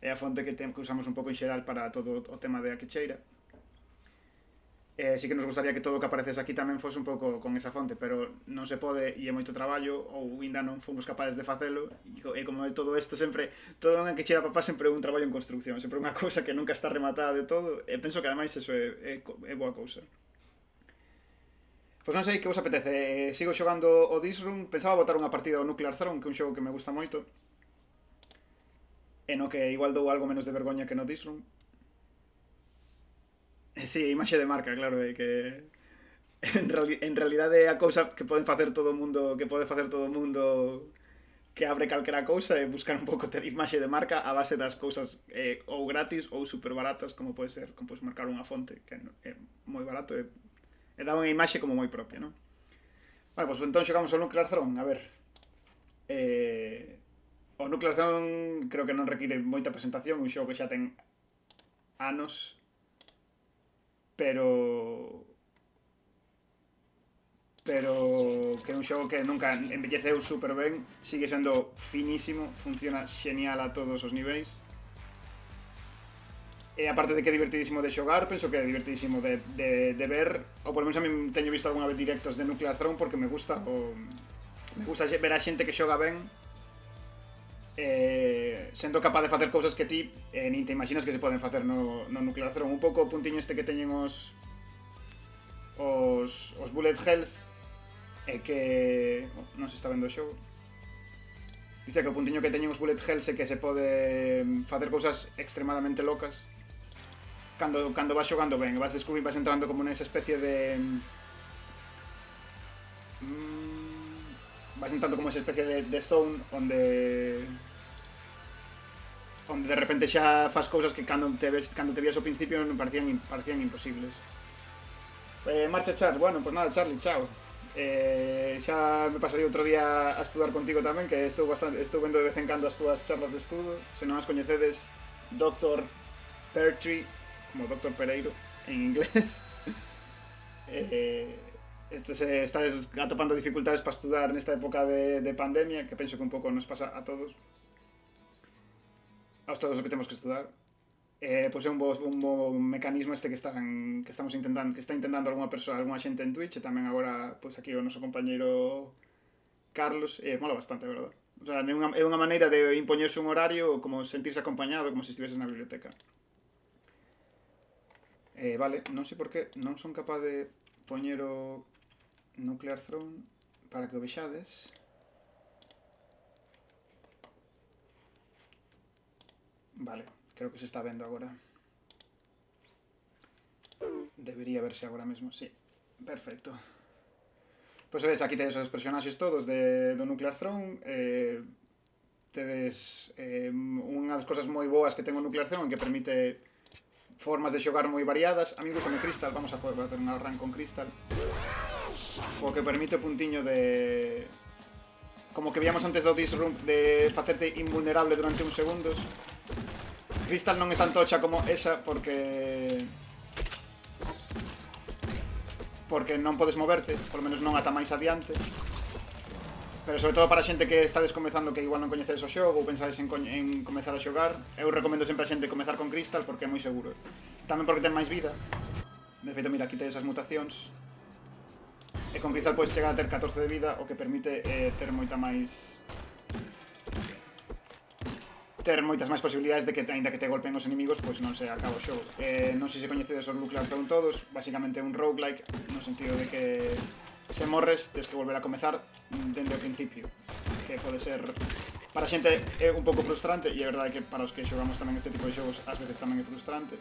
é a fonte que usamos un pouco en xeral para todo o tema de a quecheira. Sí que nos gustaría que todo o que apareces aquí tamén fose un pouco con esa fonte, pero non se pode e é moito traballo, ou ainda non fomos capaces de facelo, e como todo isto sempre, todo unha quecheira papá sempre é un traballo en construcción, sempre unha cousa que nunca está rematada de todo, e penso que ademais eso é boa cousa. Pois non sei que vos apetece, sigo xogando o This Room, pensaba botar unha partida ao Nuclear Throne, que é un xogo que me gusta moito, e no que igual dou algo menos de vergoña que no This Room. Sí, imaxe de marca, claro, que en realidade é a cousa que pode facer todo o mundo que abre calquera cousa e buscar un pouco ter imaxe de marca a base das cousas ou gratis ou super baratas, como pode ser, como podes marcar unha fonte que é moi barato e dá unha imaxe como moi propia, non? Bueno, pois entón xogamos o Nuclear Throne, a ver. O Nuclear Throne creo que non require moita presentación, un xogo que xa ten anos, pero que é un xogo que nunca envelleceu super ben, sigue sendo finísimo, funciona genial a todos os niveis. E aparte de que é divertidísimo de xogar, penso que é divertidísimo de ver, ou por menos a mí teño visto algunha vez directos de Nuclear Throne porque me gusta ver a xente que xoga ben sendo capaz de facer cousas que ti nin te imaginas que se poden facer no Nuclear Throne. Un pouco o puntiño este que teñen os Bullet Hells é que non se está vendo o xogo. Dice que o puntiño que teñen os Bullet Hells é que se pode facer cousas extremadamente locas cando vas xogando ben, vas entrando como nesa especie de vas entrando como esa especie de zone onde de repente xa fas cousas que cando te vías ao principio non parecían imposibles. Marcha Char, bueno, pues nada, Charlie, chao. Xa me pasaría outro día a estudar contigo tamén, que estou vendo de vez en cando as túas charlas de estudo. Se non as coñecedes, Dr. Pertry, como Dr. Pereiro en inglés. Estás atopando dificultades para estudar nesta época de pandemia, que penso que un pouco nos pasa a todos os que temos que estudar. Pois é un bo mecanismo este que está intentando algunha xente en Twitch, e tamén agora pois aquí o noso compañeiro Carlos, mola bastante, verdad? O sea, é unha maneira de impoñerse un horario, como sentirse acompañado, como se estiveses na biblioteca. Vale, non sei por que non son capaz de poñer o Nuclear Throne para que o vexades. Vale, creo que se está vendo agora. Debería verse agora mesmo, sí. Perfecto. Pois ves, aquí tedes os personaxes todos do Nuclear Throne. Tedes unha das cosas moi boas que ten o Nuclear Throne, que permite formas de xogar moi variadas. A mí gustame Crystal, vamos a facer un arranque con Crystal, porque permite o puntiño de... como que víamos antes do Disroom, de facerte invulnerable durante uns segundos. Crystal non é tan tocha como esa porque non podes moverte, por lo menos non ata máis adiante. Pero sobre todo para a xente que estades comezando, que igual non coñecedes o xogo ou pensades en comezar a xogar, eu recomendo sempre a xente comezar con Crystal porque é moi seguro. Tamén porque ten máis vida. De feito, mira, aquí tedes as mutacións. E con Crystal podes chegar a ter 14 de vida, o que permite ter moitas máis posibilidades de que, aínda que te golpeen os inimigos, pois non se acaba o xogo. Non sei se coñecedes os Nuclear Throne todos, basicamente é un roguelike, no sentido de que se morres, tens que volver a comezar dende o principio, que pode ser para a xente é un pouco frustrante, e é verdade que para os que xogamos tamén este tipo de xogos ás veces tamén é frustrante,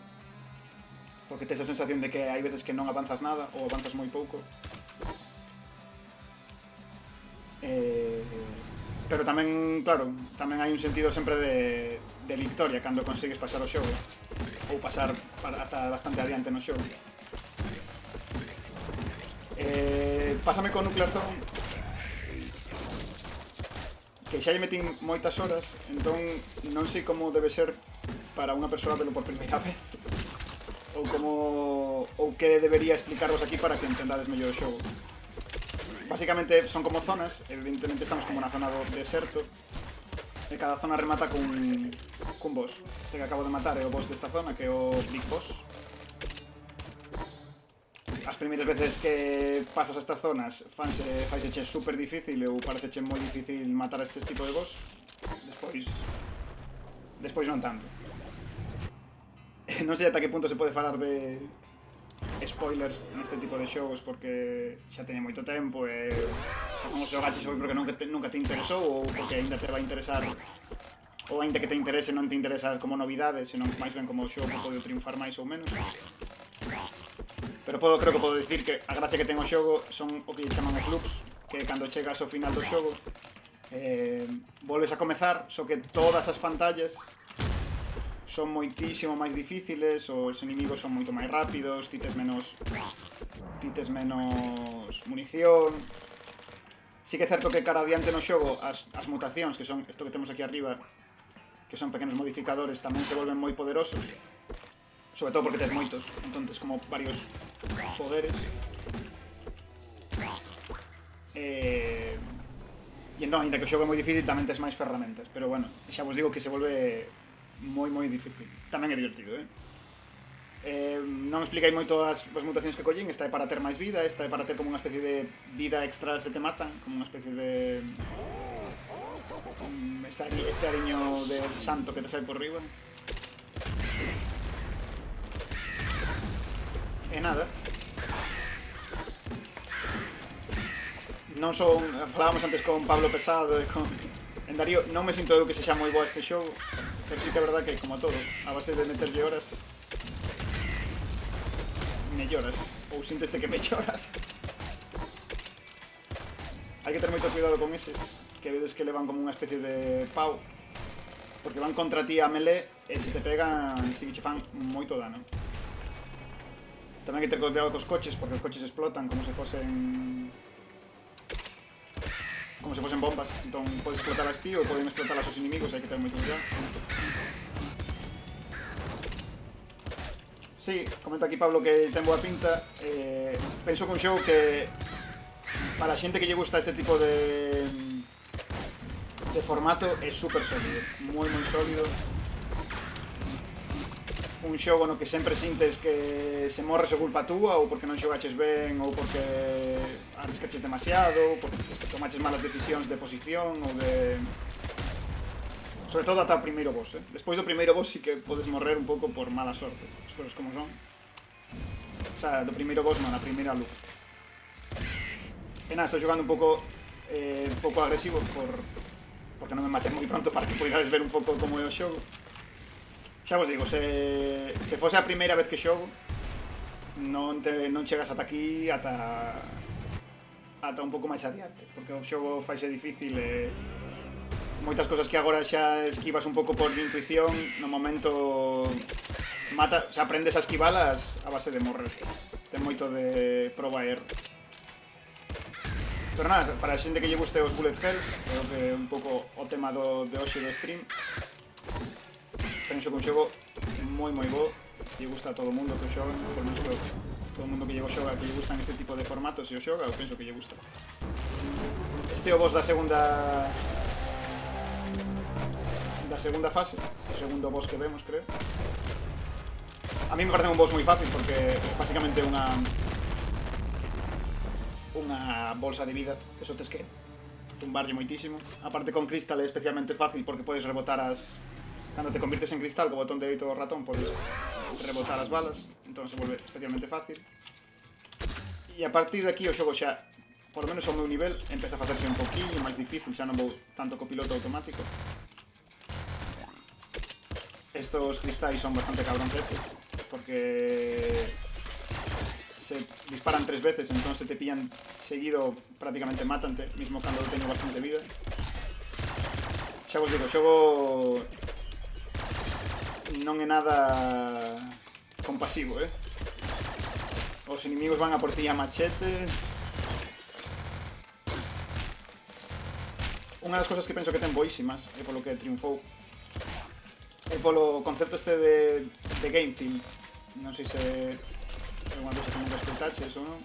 porque tes a sensación de que hai veces que non avanzas nada ou avanzas moi pouco. Pero tamén, claro, tamén hai un sentido sempre de victoria cando consigues pasar o xogo ou pasar ata bastante adiante no xogo. Pásame con Nuclear Throne que xa lle metín moitas horas, entón non sei como debe ser para unha persoa velo por primeira vez ou que debería explicarvos aquí para que entendades mellor o xogo. Básicamente son como zonas, evidentemente estamos como na zona do deserto e cada zona remata cun boss. Este que acabo de matar é o boss desta zona, que é o Big Boss. As primeiras veces que pasas a estas zonas faiseche super difícil ou pareceche moi difícil matar a este tipo de boss. Despois non tanto. Non sei ata que punto se pode falar de spoilers neste tipo de xogos porque xa teñe moito tempo e se como xogaches foi porque nunca te interesou ou porque ainda te vai interesar ou ainda que te interese non te interesa como novidade, senón máis ben como o xogo pode triunfar máis ou menos. Pero creo que podo dicir que a gracia que ten o xogo son o que lle chaman os loops, que cando chegas ao final do xogo volves a comezar, só que todas as pantallas son moitísimo máis difíciles, os inimigos son moito máis rápidos, ti tes menos munición. Sí que é certo que cara adiante no xogo as mutacións, que son isto que temos aquí arriba, que son pequenos modificadores, tamén se volven moi poderosos. Sobre todo porque tes moitos, entón tes como varios poderes. E entón, ainda que o xogo é moi difícil, tamén tes máis ferramentas. Pero bueno, xa vos digo que se volve moi difícil. Tamén é divertido, non expliquei moito as mutacións que collín. Esta é para ter máis vida, esta é para ter como unha especie de vida extra se te matan, como unha especie de... este ariño del santo que te sai por riba. E nada. Non son... Falábamos antes con Pablo Pesado e con... En Darío non me sinto eu que sexa moi boa este xogo, pero sí que é verdad que, como todo, a base de meterlle horas melloras, ou sinteste que melloras. Hai que ter moito cuidado con eses, que vedes que levan como unha especie de pau, porque van contra ti a melee e se te pegan, si que che fan moito dano. Tamén hai que ter cuidado cos coches, porque os coches explotan como se fosen bombas. Entón podes explotalas ti ou poden explotalas os inimigos, hai que ter moito cuidado. Sí, comenta aquí Pablo que ten boa pinta. Penso que un xogo que para a xente que lle gusta este tipo de formato é super sólido, moi sólido. Un xogo no que sempre sintes que se morres o culpa túa ou porque non xogaches ben ou porque arriscaches demasiado ou porque tomaches malas decisións de posición ou de... Sobre todo ata o primeiro boss, Despois do primeiro boss sí que podes morrer un pouco por mala sorte, as cousas como son. O sea, do primeiro boss non, a primeira loop. E nada, estou xogando un pouco agresivo porque non me maté moi pronto para que podades ver un pouco como é o xogo. Xa vos digo, se fose a primeira vez que xogo non chegas ata aquí ata un pouco máis adiante, porque o xogo faise difícil e moitas cousas que agora xa esquivas un pouco por intuición, no momento aprendes a esquivalas a base de morrer. Ten moito de proba e erro. Pero nada, para a xente que lle guste os bullet hells, creo que é un pouco o tema de hoxe do stream. Penso que un xogo moi bo, lle gusta a todo o mundo que o xoga, por menos que todo o mundo que lle xoga, que lle gustan este tipo de formatos e o xoga, eu penso que lle gusta. Este é o boss da segunda fase, o segundo boss que vemos, creo. A mí me parece un boss moi fácil porque é basicamente unha bolsa de vida que só tes que zumbarlle moitísimo. Aparte con Crystal é especialmente fácil porque podes rebotar as... Cando te convirtes en cristal, co botón dereito do ratón podes rebotar as balas, entón se volve especialmente fácil. E a partir de aquí o xogo xa, por lo menos ao meu nivel, empeza a facerse un poquinho máis difícil, xa non vou tanto co piloto automático. Estos cristais son bastante cabroncetes, porque se disparan 3 veces, entón se te pillan seguido, prácticamente mátante, mismo cando teño bastante vida. Xa vos digo, o xogo non é nada compasivo, Os inimigos van a por ti a machete. Unha das cosas que penso que ten boísimas, e polo que triunfou, é polo concepto este de game theme. Non sei se é unha cosa que nunca escoitaches ou non,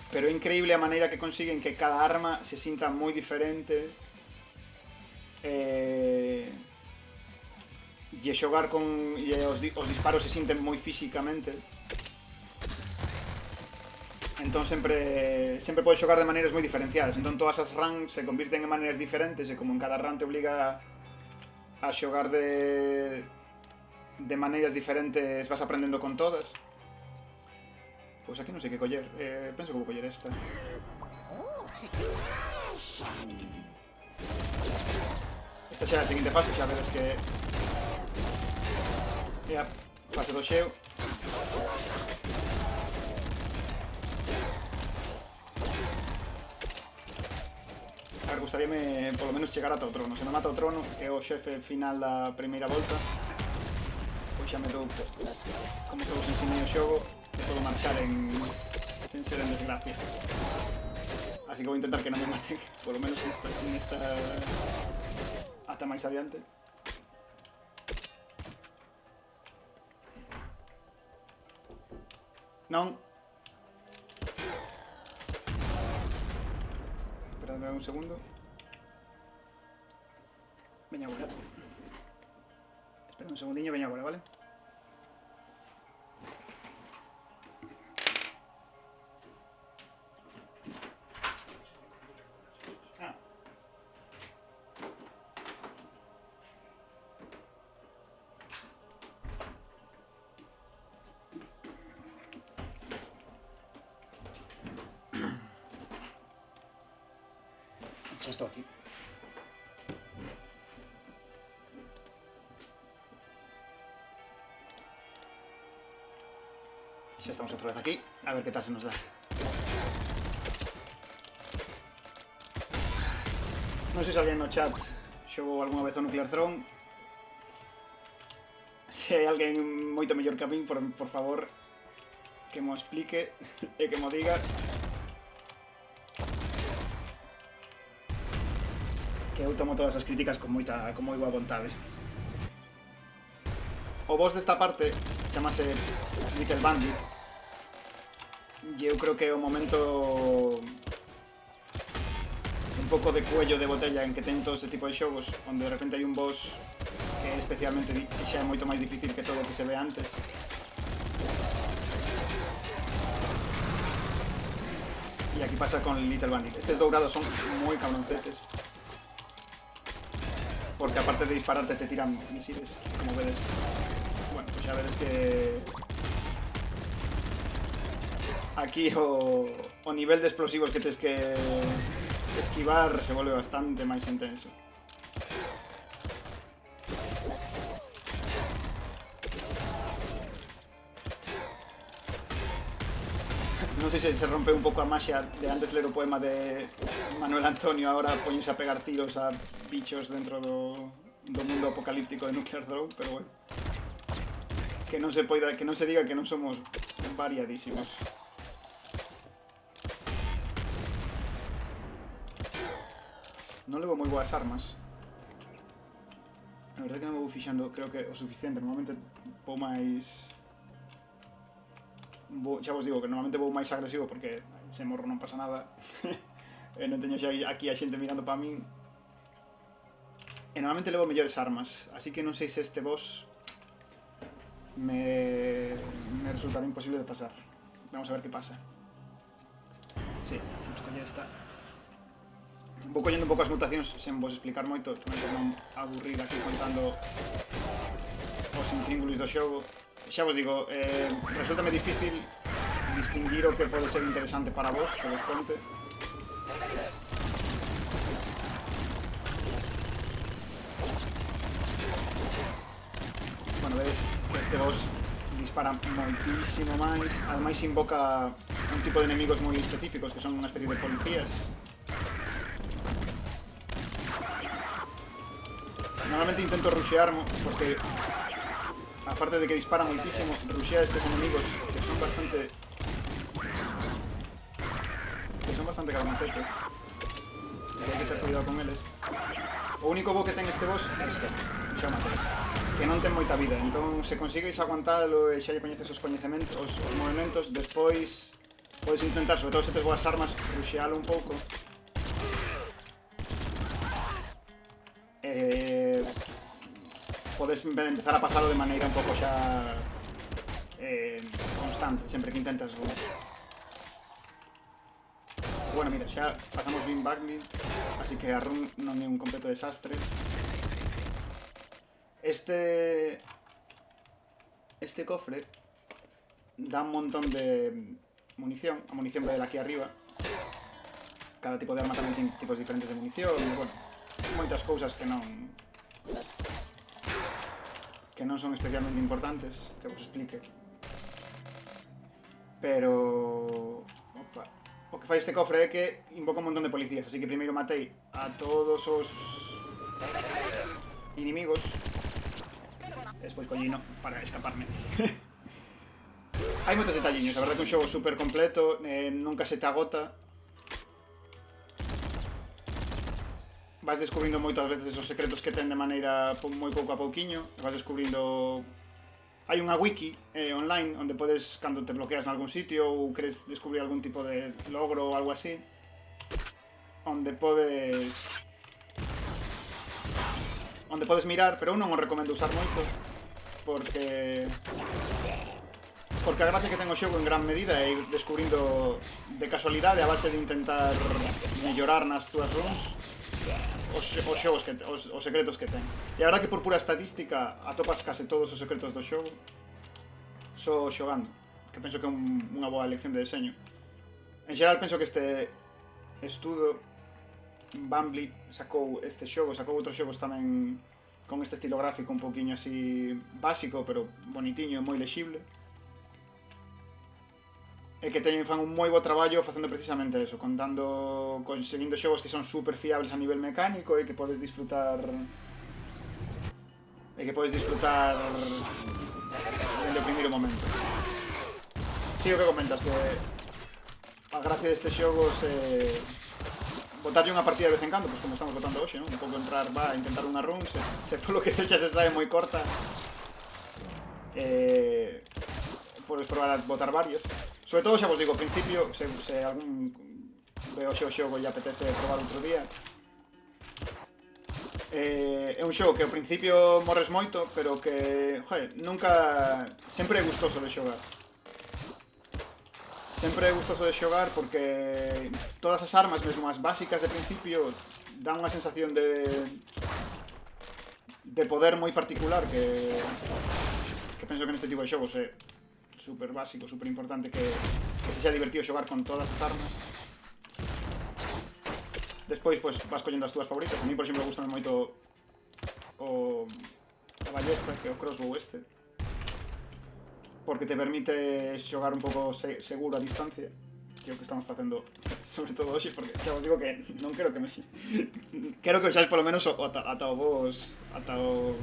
pero é increíble a maneira que consiguen que cada arma se sinta moi diferente, e xogar con os disparos se sinten moi físicamente. Entón sempre podes xogar de maneiras moi diferenciadas. Entón todas as runs se convirten en maneiras diferentes, e como en cada run te obliga a xogar de maneiras diferentes, vas aprendendo con todas. Pois aquí non sei que coller. Penso que vou coller esta. Esta xa é a seguinte fase, xa vedes que é a fase do xeo. A ver, gustaríame polo menos chegar ata o trono. Se me mata o trono, que é o xefe final da primeira volta, pois xa me dou como que vos ensinei o xogo e podo marchar sen ser en desgracia. Así que vou intentar que non me maten, polo menos nesta ata máis adiante. Non. Esperad un segundo. Veña agora. Espera un segundiño, veña agora, vale? Xa estou aquí. Xa estamos outra vez aquí. A ver que tal se nos dá. Non sei se alguén no chat xogou algunha vez o Nuclear Throne. Se hai alguén moito mellor que a min, por favor, que mo explique e que mo diga. Que eu tomo todas as críticas con moi boa vontade. O boss desta parte chamase Little Bandit, e eu creo que é o momento un pouco de cuello de botella en que ten todo este tipo de xogos, onde de repente hai un boss que é especialmente que xa é moito máis difícil que todo o que se ve antes. E aquí pasa con Little Bandit. Estes dourados son moi cabroncetes, porque aparte de dispararte te tiran misiles, como vedes. Bueno, pues xa vedes que aquí o nivel de explosivos que tens que esquivar se volve bastante máis intenso. Non sei se se rompe un pouco a maxia de antes ler o poema de Manuel Antonio, ahora poñense a pegar tiros a bichos dentro do mundo apocalíptico de Nuclear Throne, pero bueno. Que non se diga que non somos variadísimos. Non levo moi boas armas. A verdade que non me vou fixando, creo que o suficiente. Normalmente vou máis... xa vos digo que normalmente vou máis agresivo porque se morro non pasa nada. E non teño xa aquí a xente mirando para min. E normalmente levo mellores armas, así que non sei se este boss me resultará imposible de pasar. Vamos a ver que pasa. Sí, vamos a coller esta. Vou collendo un pouco as mutacións sen vos explicar moito, tamén por non aburrir aquí contando os intríngulis do xogo. Xa vos digo, resultame difícil distinguir o que pode ser interesante para vos, que vos conte. Bueno, vedes que este boss dispara moitísimo máis. Ademais invoca un tipo de enemigos moi específicos que son unha especie de policías. Normalmente intento rushearmo porque aparte de que dispara moitísimo, rushea estes enemigos que son bastante cabroncetes. E hai que ter cuidado con eles. O único bo que ten este boss é este, xa o matei, que non ten moita vida, entón se consigues aguantalo e xa lle coñeces os coñecementos, os movimentos, despois podes intentar, sobre todo se tes boas armas, rushealo un pouco. Podes empezar a pasalo de maneira un pouco xa constante, sempre que intentas run. Bueno, mira, xa pasamos Bean Bagni, así que a run non é un completo desastre. Este cofre dá un montón de munición. A munición ve de aquí arriba. Cada tipo de arma tamén ten tipos diferentes de munición. E, bueno, moitas cousas que non son especialmente importantes, que vos explique. Pero... Opa. O que fai este cofre é que invoca un montón de policías, así que primeiro matei a todos os inimigos. E despois collino para escaparme. Hai moitos detalliños, a verdade que un xogo super completo, nunca se te agota. Vas descubrindo moitas veces os secretos que ten de maneira moi pouco a pouquiño. Vas descubrindo... Hai unha wiki online onde podes, cando te bloqueas en algún sitio ou queres descubrir algún tipo de logro ou algo así, onde podes mirar, pero eu non o recomendo usar moito porque a gracia que ten o xogo en gran medida é ir descubrindo de casualidade a base de intentar mellorar nas túas runs os secretos que ten. E a verdade que por pura estadística atopas case todos os secretos do xogo só xogando, que penso que é unha boa lección de deseño. En xeral penso que este estudo Bambly sacou este xogo, sacou outros xogos tamén con este estilo gráfico un pouquiño así básico, pero bonitiño e moi lexible. E que fan un moi bo traballo facendo precisamente eso, conseguindo xogos que son super fiables a nivel mecánico e que podes disfrutar dende o primeiro momento. Si, o que comentas, que a gracia destes xogos é botarlle unha partida de vez en cando, pois como estamos botando hoxe, non? Un pouco entrar, intentar unha run, se polo que se echa se está moi corta, podes probar a botar varias. Sobre todo, xa vos digo, ao principio, se algún veo o xogo e apetece probar outro día, é un xogo que ao principio morres moito, pero que, nunca... Sempre é gustoso de xogar. Sempre é gustoso de xogar porque todas as armas, mesmo as básicas de principio, dan unha sensación de poder moi particular que penso que neste tipo de xogos é super básico, super importante que se sea divertido xogar con todas as armas. Despois, pues, vas collendo as túas favoritas. A mí, por exemplo, gustame moito a ballesta, que é o crossbow este, porque te permite xogar un pouco seguro a distancia, que é o que estamos facendo sobre todo hoxe, porque xa vos digo que non quero que me... quero que vexáis polo menos ata o boss, ata o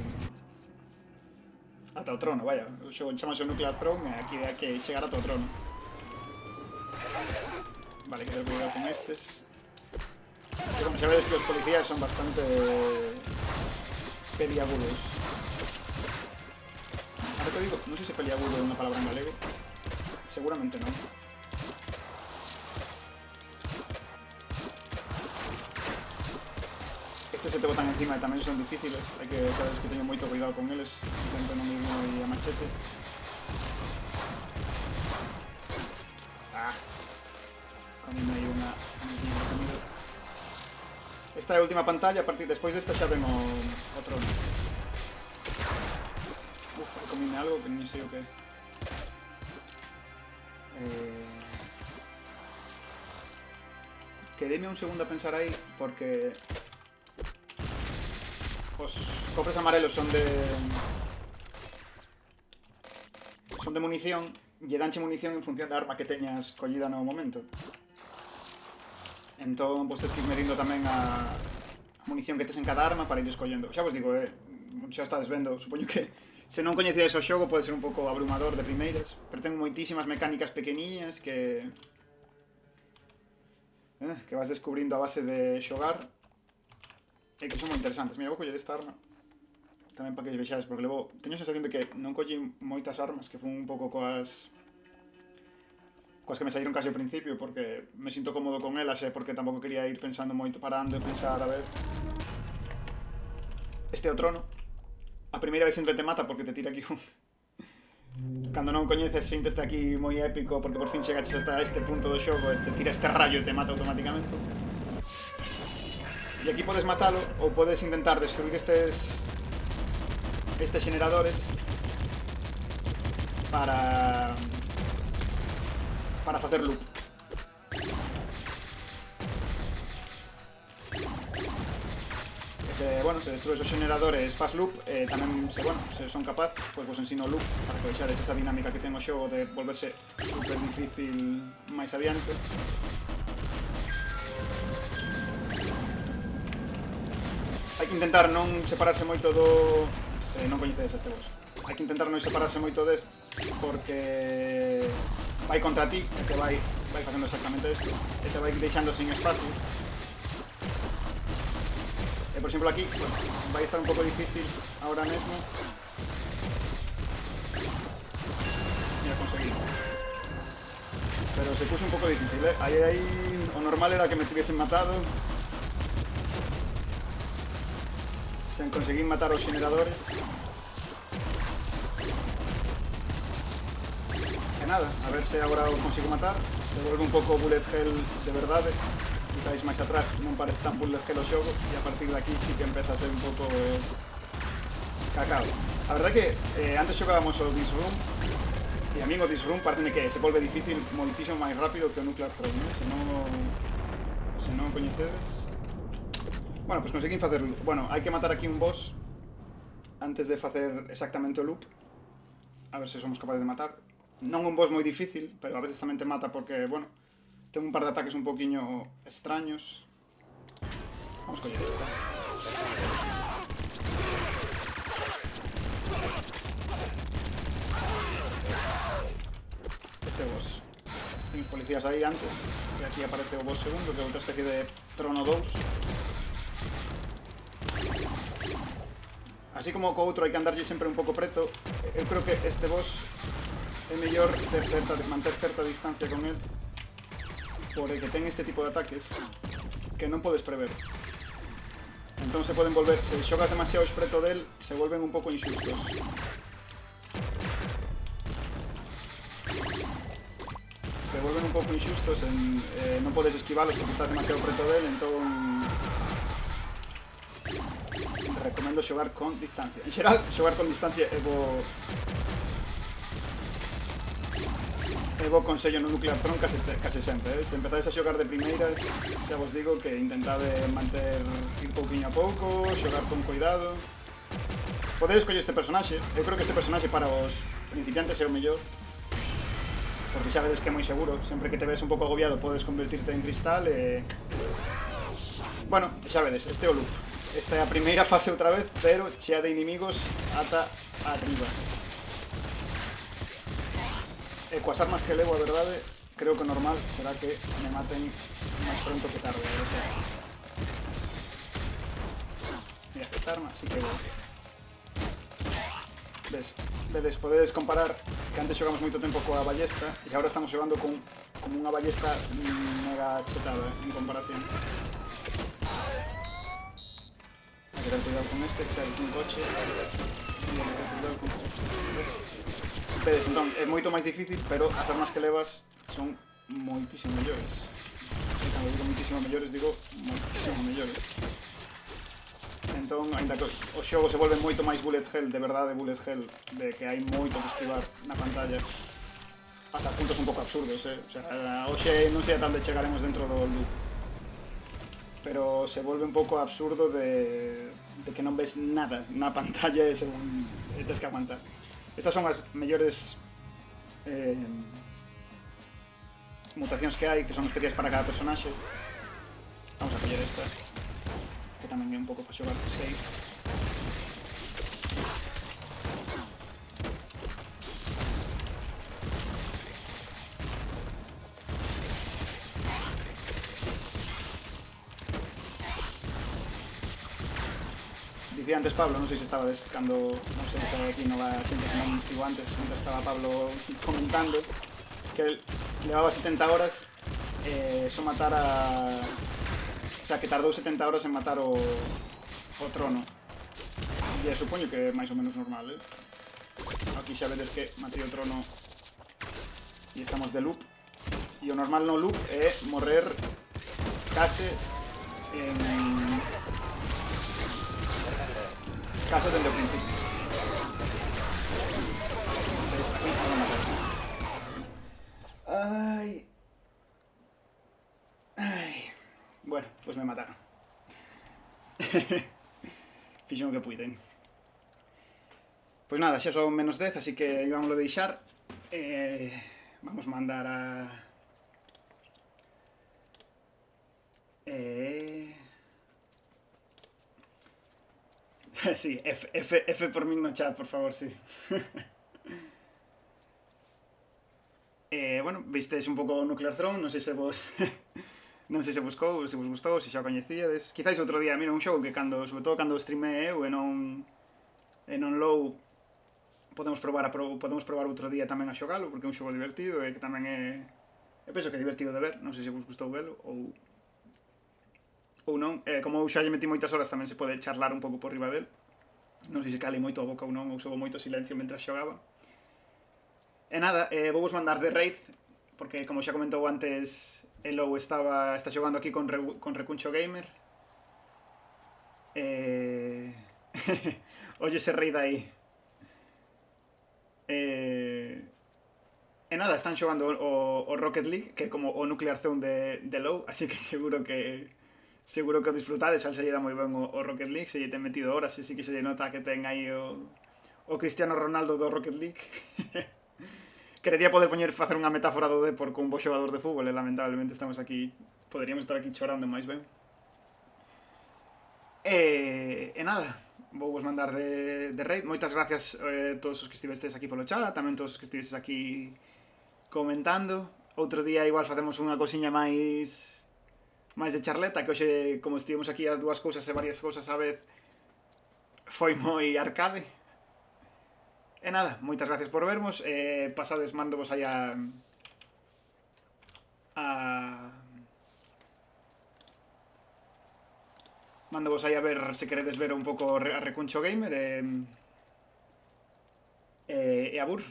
trono, vaya. O xogo chamase o Nuclear Throne e aquí hai que chegar ata o trono. Vale, que ter cuidado con estes. Así como xa vedes que os policías son bastante peliagudos. Ahora que digo, non sei se peliagudo é unha palabra en galego. Seguramente non. Estes se te botan encima e tamén son difíciles. Hai que saber que teño moito cuidado con eles. Intento non ir moi a machete. Comíme aí unha comida. Esta é a última pantalla, a partir despois desta xa ven o trono. Uf, comíme algo que non sei o que é. Quedeme un segundo a pensar aí, porque os cofres amarelos son son de munición lle danche munición en función da arma que teñas collida no momento. Entón, pois tes que ir medindo tamén a munición que tes en cada arma para ir escollendo. Xa vos digo, xa estades vendo, supoño que se non coñecedes o xogo pode ser un pouco abrumador de primeiras, pero ten moitísimas mecánicas pequeniñas que vas descubrindo a base de xogar e que son moi interesantes. Mira, vou coller esta arma tamén para que vexades, porque levo... Teño a sensación de que non collín moitas armas, que fun un pouco coas que me saíron case ao principio, porque me sinto cómodo con elas, porque tampouco quería ir pensando moito, parando e pensar, a ver... Este é o trono. A primeira vez sempre te mata porque te tira aquí un... Cando non coñeces, sinteste aquí moi épico porque por fin chegaches hasta este punto do xogo e te tira este rayo e te mata automáticamente. E aquí podes matalo ou podes intentar destruir estes generadores para facer loop. Se destrues os generadores faz loop, tamén se son capaz, pois vos ensino loop para que vexades esa dinámica que ten o xogo de volverse super difícil máis adiante. Hai que intentar non separarse moito do... se non coñecedes este boss. Hai que intentar non separarse moito des porque vai contra ti e te vai facendo exactamente isto e te vai deixando sin espacio. Por exemplo aquí, pues, vai estar un pouco difícil ahora mesmo. Ya conseguí. Pero se puso un pouco difícil, Aí o normal era que me tuviesen matado. Sen conseguir matar os generadores. E nada, a ver se agora o consigo matar. Se volve un pouco bullet hell de verdade. Quitáis máis atrás, non parece tan bullet hell o xogo, e a partir de aquí sí que empeza a ser un pouco cacao. A verdade que antes xogábamos o This Room, e a mí o This Room pareceme que se volve difícil moitísimo máis rápido que o Nuclear Throne, se non coñecedes. Bueno, pois conseguín facer... Bueno, hai que matar aquí un boss antes de facer exactamente o loop. A ver se somos capaces de matar. Non un boss moi difícil, pero a veces tamén te mata porque, bueno, ten un par de ataques un poquinho extraños. Vamos a coller esta. Este boss. Hai uns policías aí antes, e aquí aparece o boss segundo, que é outra especie de trono 2. Así como co outro hai que andarlle sempre un pouco preto, eu creo que este boss é mellor manter certa distancia con el, porque ten este tipo de ataques que non podes prever. Entón se poden volver, se xogas demasiado espreto del, se volven un pouco inxustos. Se volven un pouco inxustos, non podes esquivalos porque estás demasiado preto del, entón recomendo xogar con distancia. En xeral, xogar con distancia é bo consello no Nuclear Throne case sempre, Se empezades a xogar de primeiras, xa vos digo que intentade manter ir pouquinho a pouco, xogar con cuidado. Podedes coller este personaxe, eu creo que este personaxe para os principiantes é o mellor, porque xa vedes que é moi seguro, sempre que te ves un pouco agobiado podes convertirte en cristal e... Bueno, xa vedes, este é o loop. Esta é a primeira fase outra vez, pero chea de inimigos ata arriba. E coas armas que levo, a verdade, creo que o normal será que me maten máis pronto que tarde, Mira, esta arma sí que é Vedes, podedes comparar que antes xogamos moito tempo coa ballesta e agora estamos xogando con unha ballesta mega chetada, en comparación. Hai que ter cuidado con este, que sai aquí un coche. Hai que ter cuidado con este. Vedes, entón, é moito máis difícil, pero as armas que levas son moitísimo mellores. E cando digo moitísimo mellores, digo moitísimo mellores. Entón, ainda que o xogo se volve moito máis bullet hell, de verdade bullet hell, de que hai moito que esquivar na pantalla, ata puntos un pouco absurdos, O sea, hoxe non sei a tanto chegaremos dentro do loop, pero se volve un pouco absurdo de que non ves nada na pantalla e tes que aguantar. Estas son as mellores mutacións que hai, que son especiais para cada personaxe. Vamos a coller esta, que tamén é un pouco para xogar safe. Dicía antes Pablo, non sei se estaba cando, non sei se aquí nova xente que non estivo antes, sempre estaba Pablo comentando que levaba 70 horas só matar a... O sea, que tardou 70 horas en matar o trono. E supoño que é máis ou menos normal, Aquí xa vedes que matei o trono e estamos de loop. E o normal no loop é morrer case en... Case dende o principio. Entonces, aquí vamos a matar. Ai... Ai... Bueno, pues me mataron. Fixen o que puiden. Pois nada, xa son menos 10, así que íbamoslo deixar. Vamos mandar a... Sí, F por min no chat, por favor, sí. Bueno, vistes un pouco Nuclear Throne, non sei se vos... non sei se vos gustou, se xa o coñecíades. Quizáis outro día, mira, un xogo que cando, sobre todo cando streamee eu e non low, podemos probar outro día tamén a xogalo, porque é un xogo divertido e que tamén é... Eu penso que é divertido de ver, non sei se vos gustou velo ou non. Como eu xa lle metí moitas horas, tamén se pode charlar un pouco por riba del. Non sei se cale moito a boca ou non, ou sobo moito silencio mentre xogaba. E nada, vou vos mandar de Raid, porque como xa comentou antes, Elo está xogando aquí con Recuncho Gamer. Oye ese Raid aí. E nada, están xogando o Rocket League, que é como o Nuclear Zone de Low, así que seguro que o disfrutades. Al se lle dá moi ben o Rocket League, se lle ten metido horas, e sí que se lle nota que ten aí o Cristiano Ronaldo do Rocket League. Querería poder facer unha metáfora do Depor con un bo xogador de fútbol, e lamentablemente poderíamos estar aquí chorando máis ben. E nada, vou vos mandar de Raid. Moitas gracias a todos os que estivestes aquí polo chat, tamén todos os que estivestes aquí comentando. Outro día igual facemos unha cosiña máis de charleta, que hoxe, como estivemos aquí as dúas cousas e varias cousas á vez, foi moi arcade. E nada, moitas gracias por vermos. Pasades, mándovos aí a ver se queredes ver un pouco a Recuncho Gamer. E abur.